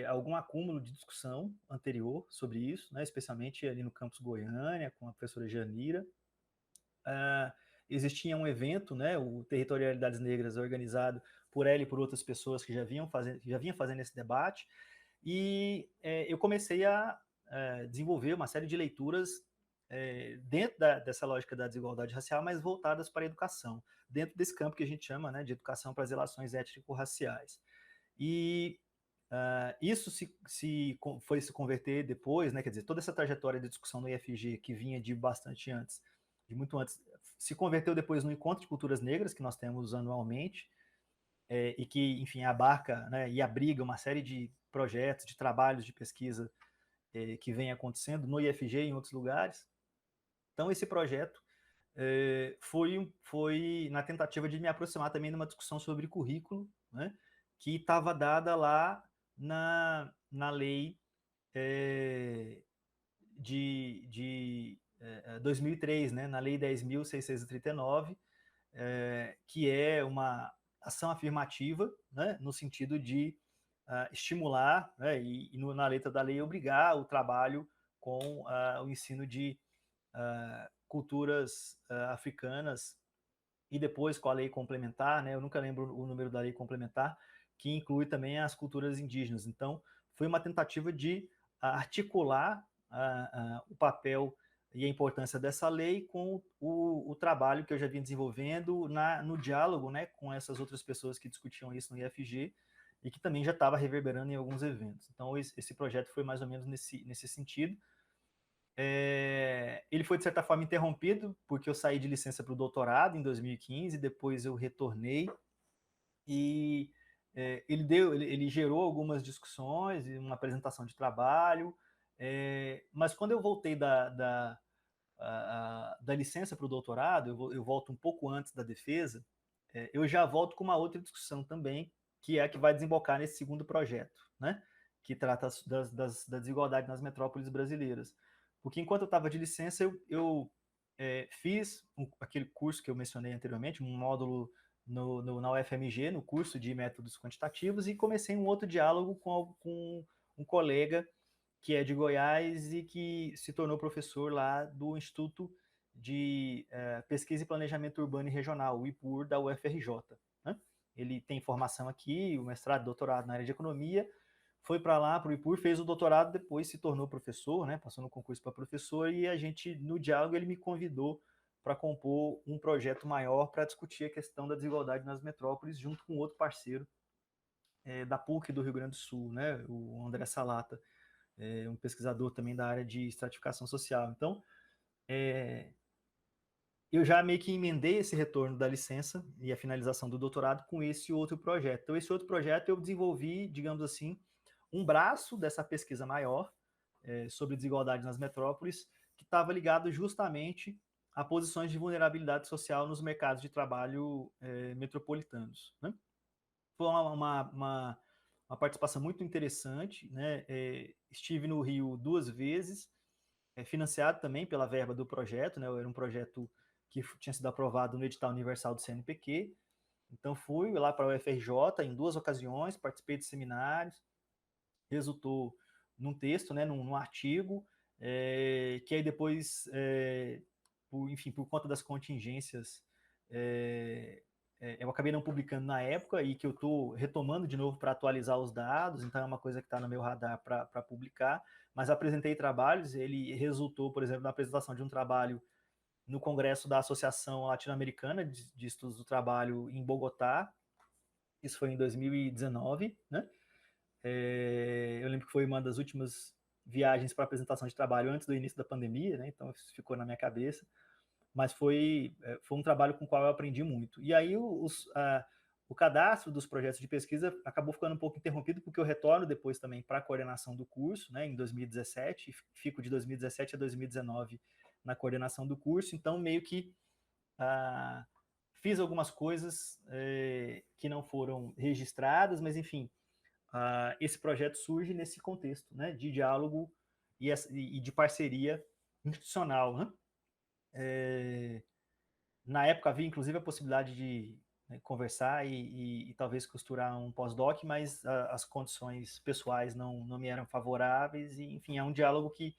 algum acúmulo de discussão anterior sobre isso, né, especialmente ali no campus Goiânia, com a professora Janira, existia um evento, né, o Territorialidades Negras, organizado por ela e por outras pessoas que já vinham fazendo esse debate, e eu comecei a desenvolver uma série de leituras dentro dessa lógica da desigualdade racial, mas voltadas para a educação, dentro desse campo que a gente chama, né, de educação para as relações étnico-raciais. E isso foi se converter depois, né, quer dizer, toda essa trajetória de discussão no IFG, que vinha de bastante antes, de muito antes, se converteu depois no Encontro de Culturas Negras, que nós temos anualmente, e que, enfim, abarca, né, e abriga uma série de projetos, de trabalhos de pesquisa que vem acontecendo no IFG e em outros lugares. Então, esse projeto foi na tentativa de me aproximar também de uma discussão sobre currículo, né, que estava dada lá na lei de 2003, né, na lei 10.639, que é uma ação afirmativa, né, no sentido de estimular, né, na letra da lei, obrigar o trabalho com o ensino de culturas africanas, e depois com a lei complementar, né, eu nunca lembro o número da lei complementar, que inclui também as culturas indígenas. Então, foi uma tentativa de articular o papel e a importância dessa lei com o trabalho que eu já vinha desenvolvendo no diálogo, né, com essas outras pessoas que discutiam isso no IFG, e que também já estava reverberando em alguns eventos. Então, esse projeto foi mais ou menos nesse sentido. Ele foi, de certa forma, interrompido, porque eu saí de licença para o doutorado em 2015, depois eu retornei, e ele gerou algumas discussões e uma apresentação de trabalho, mas quando eu voltei da licença para o doutorado, eu volto um pouco antes da defesa, eu já volto com uma outra discussão também, que é a que vai desembocar nesse segundo projeto, né, que trata da desigualdade nas metrópoles brasileiras. Porque enquanto eu estava de licença, eu fiz aquele curso que eu mencionei anteriormente, um módulo na UFMG, no curso de métodos quantitativos, e comecei um outro diálogo com um colega que é de Goiás e que se tornou professor lá do Instituto de Pesquisa e Planejamento Urbano e Regional, o IPUR, da UFRJ. Né? Ele tem formação aqui, o mestrado e doutorado na área de economia, foi para lá, para o IPUR, fez o doutorado, depois se tornou professor, né, passou no concurso para professor, e a gente, no diálogo, ele me convidou para compor um projeto maior para discutir a questão da desigualdade nas metrópoles, junto com outro parceiro da PUC do Rio Grande do Sul, né, o André Salata, um pesquisador também da área de estratificação social. Então, eu já meio que emendei esse retorno da licença e a finalização do doutorado com esse outro projeto. Então, esse outro projeto eu desenvolvi, digamos assim, um braço dessa pesquisa maior sobre desigualdade nas metrópoles, que estava ligado justamente a posições de vulnerabilidade social nos mercados de trabalho metropolitanos. Né? Foi uma participação muito interessante, né? Estive no Rio 2 vezes, financiado também pela verba do projeto, né? Era um projeto que tinha sido aprovado no edital universal do CNPq, então fui lá para a UFRJ em 2 ocasiões, participei de seminários, resultou num texto, né, num artigo, que aí depois, por conta das contingências, eu acabei não publicando na época e que eu estou retomando de novo para atualizar os dados, então é uma coisa que está no meu radar para publicar, mas apresentei trabalhos, ele resultou, por exemplo, na apresentação de um trabalho no Congresso da Associação Latino-Americana de Estudos do Trabalho em Bogotá, isso foi em 2019, né? Eu lembro que foi uma das últimas viagens para apresentação de trabalho antes do início da pandemia, né? Então isso ficou na minha cabeça, mas foi um trabalho com o qual eu aprendi muito. E aí o cadastro dos projetos de pesquisa acabou ficando um pouco interrompido, porque eu retorno depois também para a coordenação do curso, né, em 2017, fico de 2017 a 2019 na coordenação do curso, então meio que fiz algumas coisas que não foram registradas, mas enfim, esse projeto surge nesse contexto, né, de diálogo e de parceria institucional, né? Na época havia inclusive a possibilidade de conversar e talvez costurar um pós-doc, mas as condições pessoais não me eram favoráveis, e enfim, é um diálogo que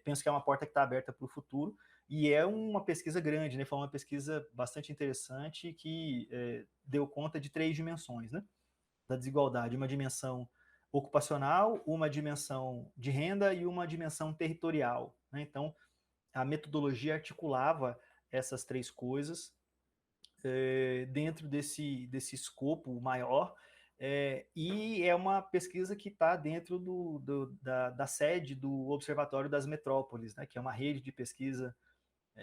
penso que é uma porta que está aberta para o futuro. e é uma pesquisa grande, né? Foi uma pesquisa bastante interessante que deu conta de 3 dimensões, né? Da desigualdade, uma dimensão ocupacional, uma dimensão de renda e uma dimensão territorial, né? Então, a metodologia articulava essas 3 coisas dentro desse escopo maior, e é uma pesquisa que está dentro da sede do Observatório das Metrópoles, né, que é uma rede de pesquisa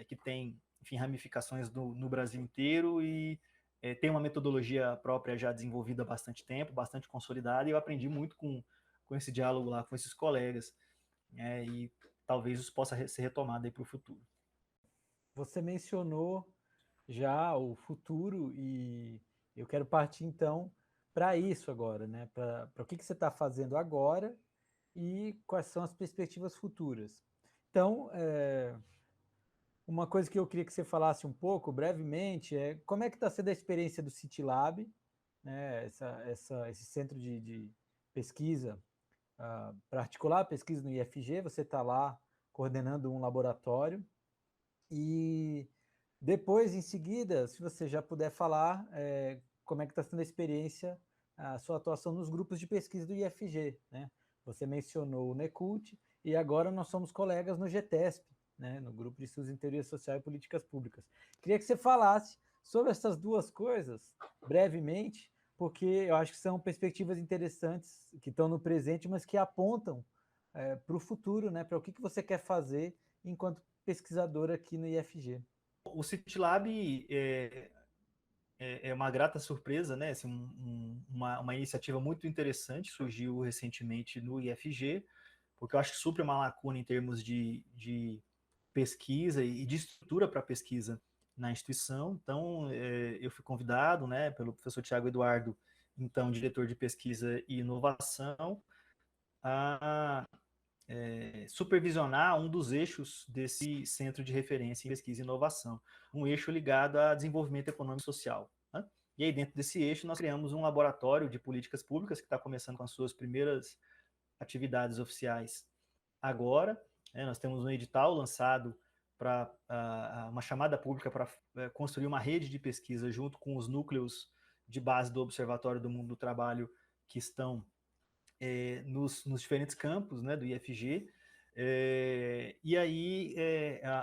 que tem, enfim, ramificações no Brasil inteiro e tem uma metodologia própria já desenvolvida há bastante tempo, bastante consolidada, e eu aprendi muito com esse diálogo lá com esses colegas, e talvez isso possa ser retomado para o futuro. Você mencionou já o futuro e eu quero partir então para isso agora, né? Para o que você está fazendo agora e quais são as perspectivas futuras. Então, uma coisa que eu queria que você falasse um pouco, brevemente, é como é que está sendo a experiência do CityLab, né? Esse centro de pesquisa para articular a pesquisa no IFG, você está lá coordenando um laboratório e depois, em seguida, se você já puder falar como é que está sendo a experiência, a sua atuação nos grupos de pesquisa do IFG, né? Você mencionou o NECULT e agora nós somos colegas no GTESP, né? No Grupo de Estudos em Teoria Social e Políticas Públicas. Queria que você falasse sobre essas duas coisas, brevemente, porque eu acho que são perspectivas interessantes que estão no presente, mas que apontam para o futuro, né? Para o que você quer fazer enquanto pesquisador aqui no IFG. O CityLab é uma grata surpresa, né? Assim, uma iniciativa muito interessante, surgiu recentemente no IFG, porque eu acho que supre uma lacuna em termos de pesquisa e de estrutura para pesquisa na instituição. Então, eu fui convidado, né, pelo professor Tiago Eduardo, então diretor de pesquisa e inovação, a supervisionar um dos eixos desse centro de referência em pesquisa e inovação, um eixo ligado a desenvolvimento econômico e social, né? E aí, dentro desse eixo, nós criamos um laboratório de políticas públicas que está começando com as suas primeiras atividades oficiais agora, né? Nós temos um edital lançado para uma chamada pública para construir uma rede de pesquisa junto com os núcleos de base do Observatório do Mundo do Trabalho que estão nos diferentes campos, né, do IFG, e aí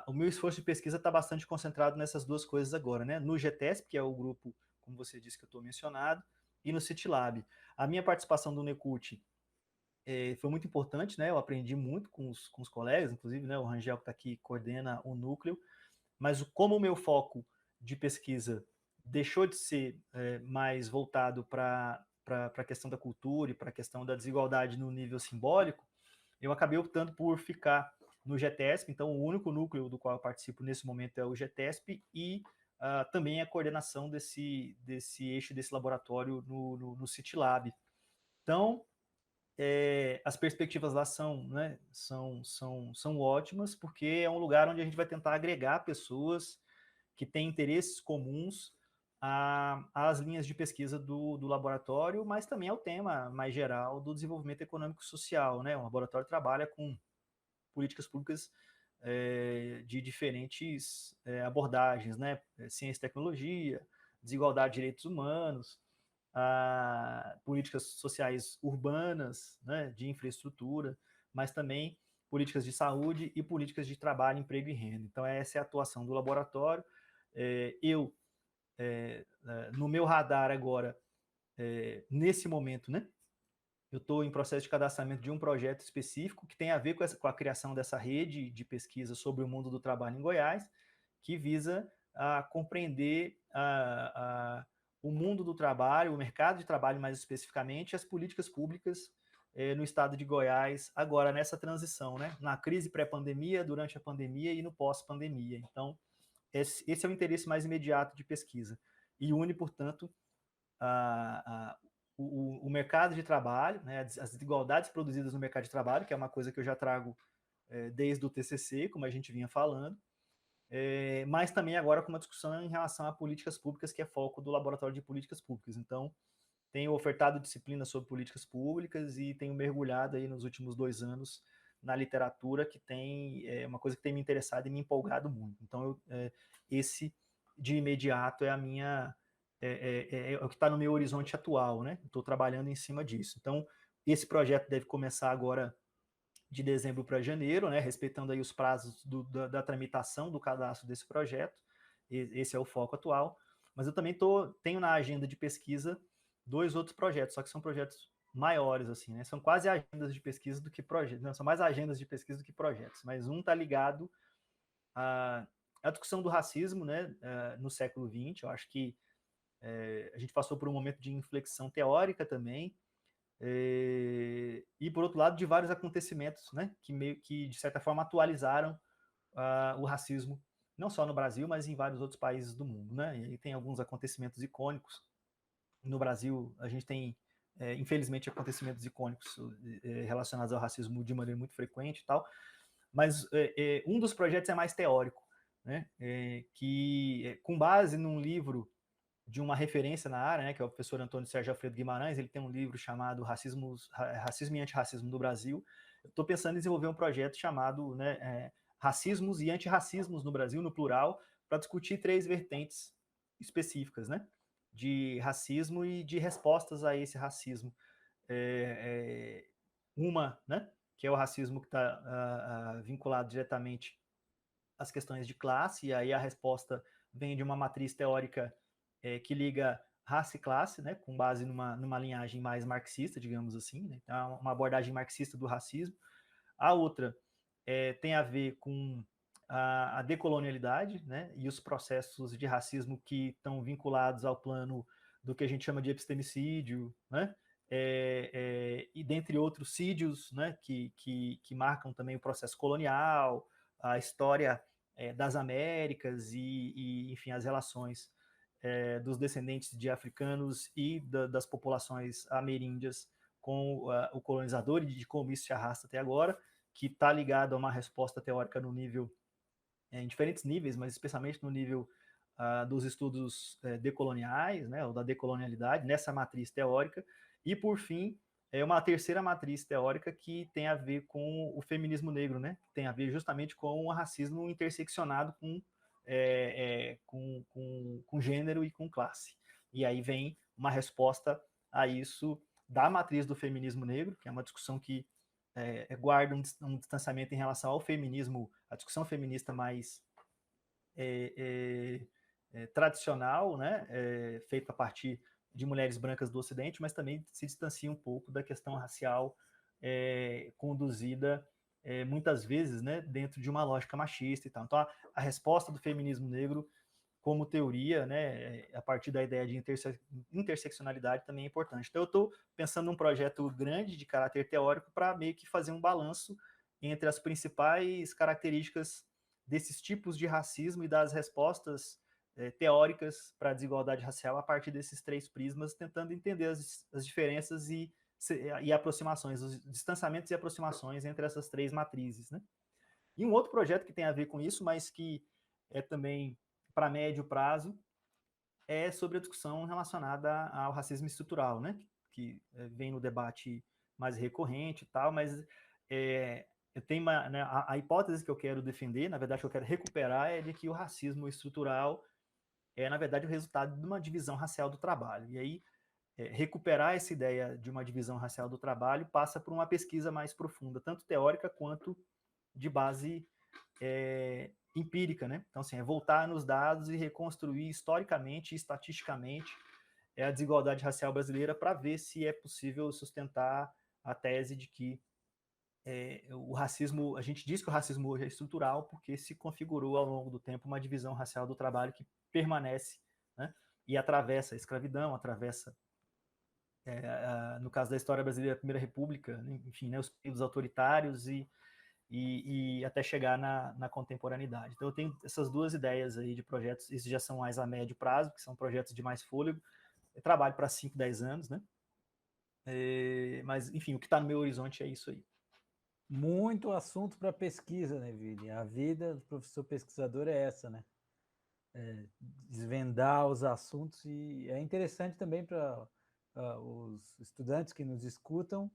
o meu esforço de pesquisa está bastante concentrado nessas duas coisas agora, né, no GTESP, que é o grupo, como você disse, que eu estou mencionado, e no CityLab. A minha participação do NECULT foi muito importante, né, eu aprendi muito com os colegas, inclusive, né, o Rangel que está aqui coordena o núcleo, mas como o meu foco de pesquisa deixou de ser mais voltado para a questão da cultura e para a questão da desigualdade no nível simbólico, eu acabei optando por ficar no GTESP, então o único núcleo do qual eu participo nesse momento é o GTESP e também a coordenação desse eixo, desse laboratório no CityLab. Então, as perspectivas lá são ótimas, porque é um lugar onde a gente vai tentar agregar pessoas que têm interesses comuns às linhas de pesquisa do laboratório, mas também ao tema mais geral do desenvolvimento econômico e social, né? O laboratório trabalha com políticas públicas de diferentes abordagens, né? Ciência e tecnologia, desigualdade de direitos humanos, políticas sociais urbanas, né? De infraestrutura, mas também políticas de saúde e políticas de trabalho, emprego e renda. Então, essa é a atuação do laboratório. No meu radar agora, nesse momento, né, eu estou em processo de cadastramento de um projeto específico que tem a ver com a criação dessa rede de pesquisa sobre o mundo do trabalho em Goiás, que visa compreender o mundo do trabalho, o mercado de trabalho mais especificamente, as políticas públicas no estado de Goiás, agora nessa transição, né, na crise pré-pandemia, durante a pandemia e no pós-pandemia. Então, esse é o interesse mais imediato de pesquisa e une, portanto, o mercado de trabalho, né, as desigualdades produzidas no mercado de trabalho, que é uma coisa que eu já trago desde o TCC, como a gente vinha falando, mas também agora com uma discussão em relação a políticas públicas, que é foco do Laboratório de Políticas Públicas. Então, tenho ofertado disciplinas sobre políticas públicas e tenho mergulhado aí nos últimos 2 anos na literatura que tem uma coisa que tem me interessado e me empolgado muito. Então, esse de imediato é a minha é o que está no meu horizonte atual, né? Estou trabalhando em cima disso. Então, esse projeto deve começar agora de dezembro para janeiro, né? Respeitando aí os prazos da tramitação do cadastro desse projeto. Esse é o foco atual. Mas eu também tenho na agenda de pesquisa 2 outros projetos, só que são projetos maiores, assim, né? São quase agendas de pesquisa do que projetos. Não, são mais agendas de pesquisa do que projetos. Mas um está ligado à discussão do racismo, né? No século XX. Eu acho que a gente passou por um momento de inflexão teórica também, e por outro lado de vários acontecimentos, né, que meio que de certa forma atualizaram o racismo, não só no Brasil, mas em vários outros países do mundo, né? E aí tem alguns acontecimentos icônicos. No Brasil, a gente tem, infelizmente, acontecimentos icônicos relacionados ao racismo de maneira muito frequente e tal, mas um dos projetos é mais teórico, né? Que com base num livro de uma referência na área, né, que é o professor Antônio Sérgio Alfredo Guimarães. Ele tem um livro chamado Racismo e Antirracismo no Brasil. Eu estou pensando em desenvolver um projeto chamado, né, Racismos e Antirracismos no Brasil, no plural, para discutir 3 vertentes específicas, né, de racismo e de respostas a esse racismo. Uma, né, que é o racismo que está vinculado diretamente às questões de classe, e aí a resposta vem de uma matriz teórica que liga raça e classe, né, com base numa linhagem mais marxista, digamos assim, né, então, uma abordagem marxista do racismo. A outra tem a ver com a decolonialidade, né, e os processos de racismo que estão vinculados ao plano do que a gente chama de epistemicídio, né, e dentre outros sídios, né, que marcam também o processo colonial, a história das Américas e, enfim, as relações dos descendentes de africanos e das populações ameríndias com o colonizador e de como isso se arrasta até agora, que está ligado a uma resposta teórica no nível, em diferentes níveis, mas especialmente no nível dos estudos decoloniais, né, ou da decolonialidade, nessa matriz teórica. E, por fim, uma terceira matriz teórica que tem a ver com o feminismo negro, né, que tem a ver justamente com o racismo interseccionado com gênero e com classe. E aí vem uma resposta a isso da matriz do feminismo negro, que é uma discussão que guarda um distanciamento em relação ao feminismo, a discussão feminista mais tradicional, né, feita a partir de mulheres brancas do Ocidente, mas também se distancia um pouco da questão racial conduzida muitas vezes, né, dentro de uma lógica machista e tal. Então, a resposta do feminismo negro como teoria, né, a partir da ideia de interseccionalidade também é importante. Então, eu estou pensando num projeto grande de caráter teórico para meio que fazer um balanço entre as principais características desses tipos de racismo e das respostas teóricas para a desigualdade racial a partir desses 3 prismas, tentando entender as diferenças e aproximações, os distanciamentos e aproximações entre essas 3 matrizes, né? E um outro projeto que tem a ver com isso, mas que é também para médio prazo, é sobre a discussão relacionada ao racismo estrutural, né? Que vem no debate mais recorrente e tal, mas eu tenho né, a hipótese que eu quero defender, na verdade que eu quero recuperar, é de que o racismo estrutural é, na verdade, o resultado de uma divisão racial do trabalho. E aí, recuperar essa ideia de uma divisão racial do trabalho passa por uma pesquisa mais profunda, tanto teórica quanto de base empírica, né? Então, assim, é voltar nos dados e reconstruir historicamente e estatisticamente a desigualdade racial brasileira para ver se é possível sustentar a tese de que o racismo, a gente diz que o racismo hoje é estrutural porque se configurou ao longo do tempo uma divisão racial do trabalho que permanece, né, e atravessa a escravidão, atravessa, no caso da história brasileira, a Primeira República, enfim, né, os períodos autoritários e até chegar na contemporaneidade. Então eu tenho essas 2 ideias aí de projetos, esses já são mais a médio prazo, que são projetos de mais fôlego. Eu trabalho para 5, 10 anos, né? Mas, enfim, o que está no meu horizonte é isso aí. Muito assunto para pesquisa, né, Vini? A vida do professor pesquisador é essa, né? Desvendar os assuntos, e é interessante também para os estudantes que nos escutam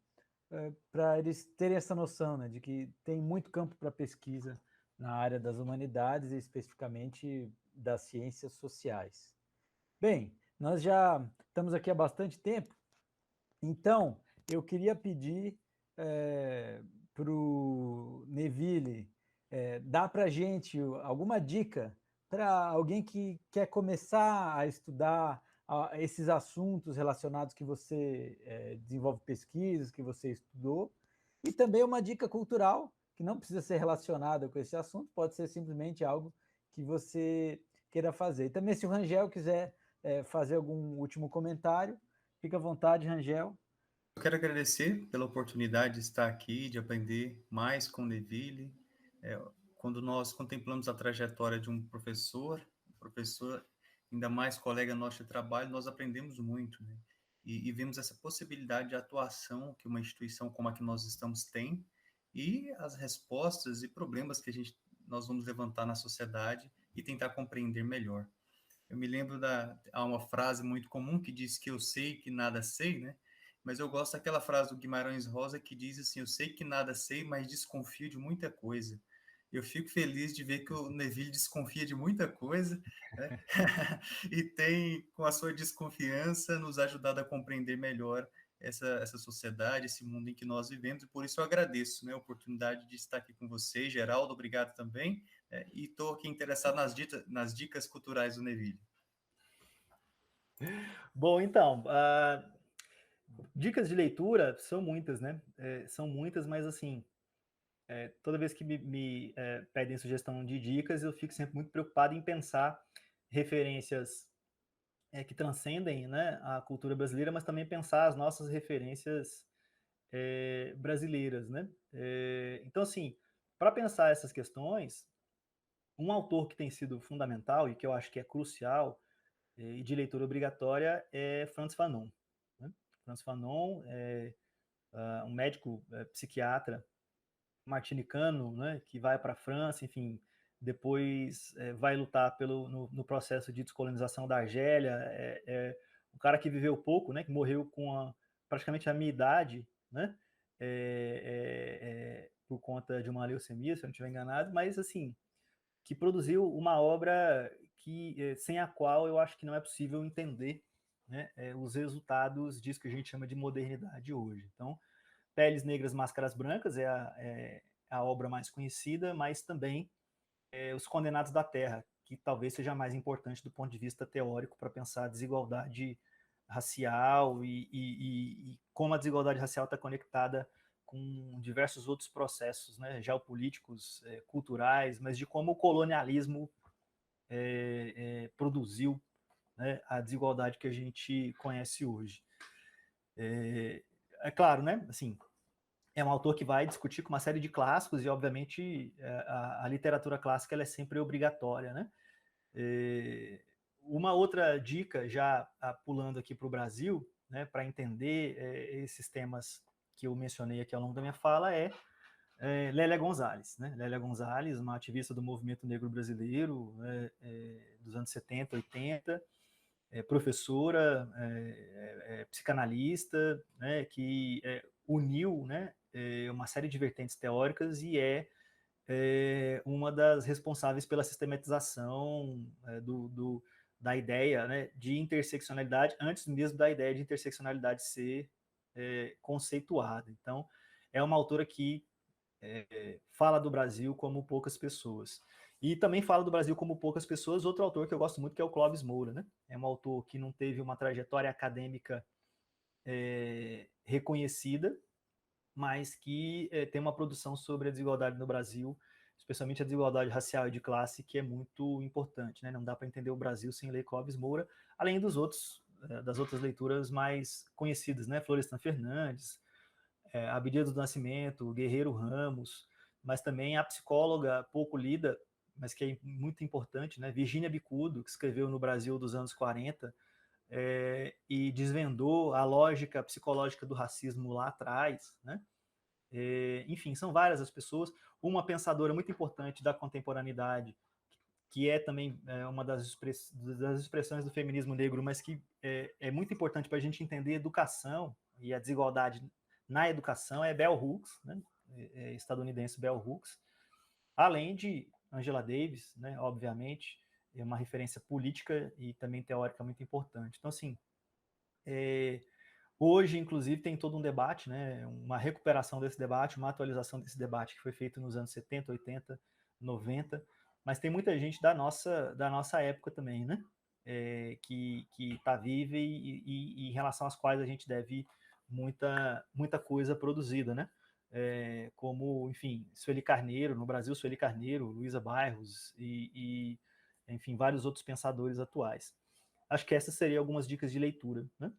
para eles terem essa noção, né, de que tem muito campo para pesquisa na área das humanidades e especificamente das ciências sociais. Bem, nós já estamos aqui há bastante tempo, então eu queria pedir para o Neville dar para a gente alguma dica para alguém que quer começar a estudar esses assuntos relacionados que você desenvolve pesquisas, que você estudou, e também uma dica cultural, que não precisa ser relacionada com esse assunto, pode ser simplesmente algo que você queira fazer. E também, se o Rangel quiser fazer algum último comentário, fica à vontade, Rangel. Eu quero agradecer pela oportunidade de estar aqui, de aprender mais com o Neville. Quando nós contemplamos a trajetória de um professor, ainda mais colega nosso de trabalho, nós aprendemos muito, né? E vemos essa possibilidade de atuação que uma instituição como a que nós estamos tem, e as respostas e problemas que nós vamos levantar na sociedade e tentar compreender melhor. Eu me lembro há uma frase muito comum que diz que eu sei que nada sei, né? Mas eu gosto daquela frase do Guimarães Rosa que diz assim: eu sei que nada sei, mas desconfio de muita coisa. Eu fico feliz de ver que o Neville desconfia de muita coisa, né? E tem, com a sua desconfiança, nos ajudado a compreender melhor essa sociedade, esse mundo em que nós vivemos, e por isso eu agradeço, né, a oportunidade de estar aqui com você. Geraldo, obrigado também, e estou aqui interessado nas dicas culturais do Neville. Bom, então, dicas de leitura são muitas, né? São muitas, mas assim, toda vez que me pedem sugestão de dicas, eu fico sempre muito preocupado em pensar referências que transcendem, né, a cultura brasileira, mas também pensar as nossas referências brasileiras, né? Então, assim, para pensar essas questões, um autor que tem sido fundamental e que eu acho que é crucial e de leitura obrigatória é Frantz Fanon. Né? Frantz Fanon é um médico psiquiatra martinicano, né, que vai para a França, enfim, depois vai lutar no processo de descolonização da Argélia, um cara que viveu pouco, né, que morreu com praticamente a minha idade, né, por conta de uma leucemia, se eu não estiver enganado, mas assim, que produziu uma obra sem a qual eu acho que não é possível entender, né, os resultados disso que a gente chama de modernidade hoje. Então, Peles Negras, Máscaras Brancas é a obra mais conhecida, mas também Os Condenados da Terra, que talvez seja mais importante do ponto de vista teórico para pensar a desigualdade racial e como a desigualdade racial está conectada com diversos outros processos, né, geopolíticos, culturais, mas de como o colonialismo produziu, né, a desigualdade que a gente conhece hoje. É claro, né, assim, é um autor que vai discutir com uma série de clássicos e, obviamente, a literatura clássica ela é sempre obrigatória, né? Uma outra dica, já pulando aqui para o Brasil, né, para entender esses temas que eu mencionei aqui ao longo da minha fala, é Lélia Gonzalez. Né? Lélia Gonzalez, uma ativista do movimento negro brasileiro dos anos 70, 80, professora, psicanalista, né, que uniu, né, uma série de vertentes teóricas e uma das responsáveis pela sistematização da ideia, né, de interseccionalidade, antes mesmo da ideia de interseccionalidade ser conceituada. Então, é uma autora que fala do Brasil como poucas pessoas. E também fala do Brasil como poucas pessoas, outro autor que eu gosto muito, que é o Clóvis Moura, né? É um autor que não teve uma trajetória acadêmica reconhecida, mas que tem uma produção sobre a desigualdade no Brasil, especialmente a desigualdade racial e de classe, que é muito importante, né? Não dá para entender o Brasil sem ler Clóvis Moura, além das outras leituras mais conhecidas, né? Florestan Fernandes, Abdias do Nascimento, Guerreiro Ramos, mas também a psicóloga pouco lida, mas que é muito importante, né? Virginia Bicudo, que escreveu no Brasil dos anos 40 e desvendou a lógica psicológica do racismo lá atrás, né? Enfim, são várias as pessoas. Uma pensadora muito importante da contemporaneidade, que é também uma das expressões do feminismo negro, mas que é muito importante para a gente entender educação e a desigualdade na educação é Bell Hooks, né? Estadunidense Bell Hooks, além de Angela Davis, né? Obviamente, é uma referência política e também teórica muito importante. Então, assim, hoje, inclusive, tem todo um debate, né? Uma recuperação desse debate, uma atualização desse debate que foi feito nos anos 70, 80, 90, mas tem muita gente da nossa época também, né? Que está viva e em relação às quais a gente deve muita coisa produzida, né? Como, enfim, Sueli Carneiro, no Brasil, Sueli Carneiro, Luísa Bairros e, enfim, vários outros pensadores atuais. Acho que essas seriam algumas dicas de leitura, né?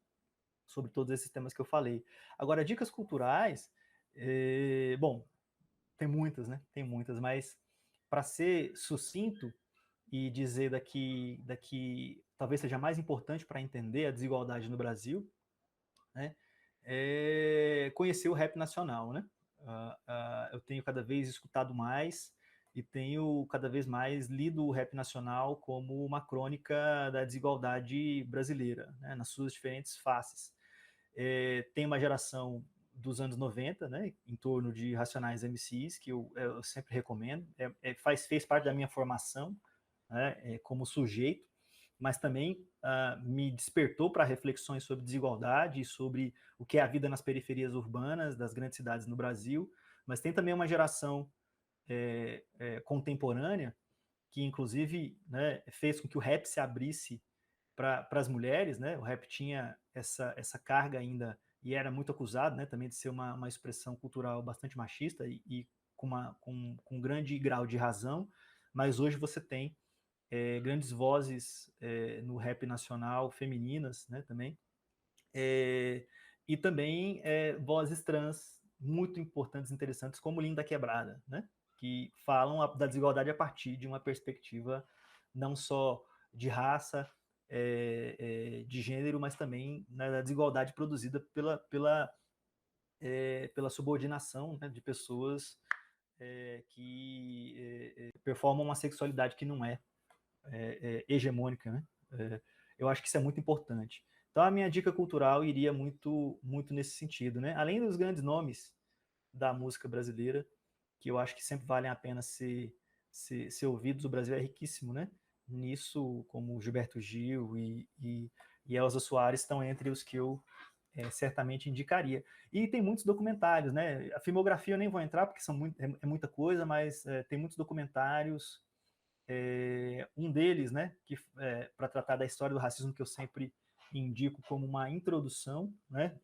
Sobre todos esses temas que eu falei. Agora, dicas culturais, bom, tem muitas, né? Tem muitas, mas para ser sucinto e dizer daqui talvez seja mais importante para entender a desigualdade no Brasil, né? Conhecer o rap nacional, né? Eu tenho cada vez escutado mais e tenho cada vez mais lido o rap nacional como uma crônica da desigualdade brasileira, né? Nas suas diferentes faces. Tem uma geração dos anos 90, né, em torno de Racionais MCs, que eu sempre recomendo, fez parte da minha formação, né, como sujeito, mas também me despertou para reflexões sobre desigualdade e sobre o que é a vida nas periferias urbanas das grandes cidades no Brasil, mas tem também uma geração contemporânea que, inclusive, né, fez com que o rap se abrisse para as mulheres, né? O rap tinha essa carga ainda e era muito acusado, né, também de ser uma expressão cultural bastante machista e com um grande grau de razão, mas hoje você tem grandes vozes no rap nacional, femininas, né, também, e também vozes trans muito importantes e interessantes, como Linda Quebrada, né, que falam da desigualdade a partir de uma perspectiva não só de raça, de gênero, mas também, né, da desigualdade produzida pela subordinação, né, de pessoas que performam uma sexualidade que não é hegemônica, né? Eu acho que isso é muito importante. Então, a minha dica cultural iria muito nesse sentido, né? Além dos grandes nomes da música brasileira, que eu acho que sempre valem a pena ser ouvidos, o Brasil é riquíssimo, né? Nisso, como Gilberto Gil e Elza Soares estão entre os que eu certamente indicaria. E tem muitos documentários, né? A filmografia eu nem vou entrar, porque é muita coisa, mas tem muitos documentários. Um deles, né, que para tratar da história do racismo, que eu sempre indico como uma introdução, né,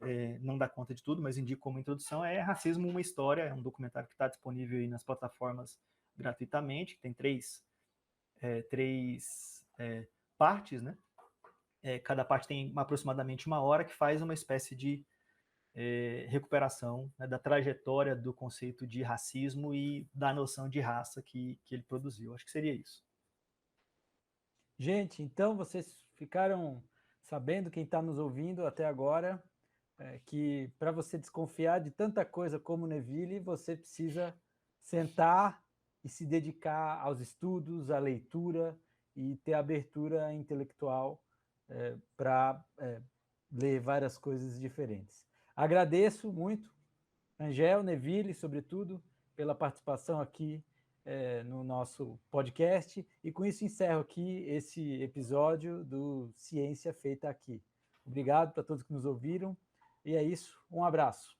não dá conta de tudo, mas indico como introdução, é Racismo, uma História, é um documentário que está disponível aí nas plataformas gratuitamente, tem três partes, né? Cada parte tem aproximadamente 1 hora, que faz uma espécie de recuperação, né, da trajetória do conceito de racismo e da noção de raça que ele produziu. Acho que seria isso. Gente, então vocês ficaram sabendo, quem está nos ouvindo até agora, que para você desconfiar de tanta coisa como Neville, você precisa sentar e se dedicar aos estudos, à leitura e ter abertura intelectual para ler várias coisas diferentes. Agradeço muito, Angel, Neville, sobretudo, pela participação aqui no nosso podcast, e com isso encerro aqui esse episódio do Ciência Feita Aqui. Obrigado para todos que nos ouviram, e é isso, um abraço.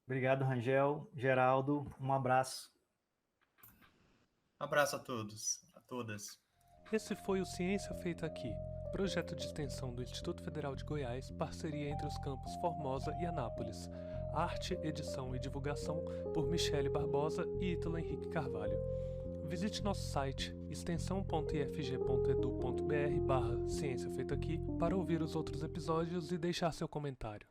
Obrigado, Rangel, Geraldo, um abraço. Um abraço a todos, a todas. Esse foi o Ciência Feita Aqui, projeto de extensão do Instituto Federal de Goiás, parceria entre os campos Formosa e Anápolis. Arte, edição e divulgação por Michele Barbosa e Ítalo Henrique Carvalho. Visite nosso site extensão.ifg.edu.br/ciência feita aqui para ouvir os outros episódios e deixar seu comentário.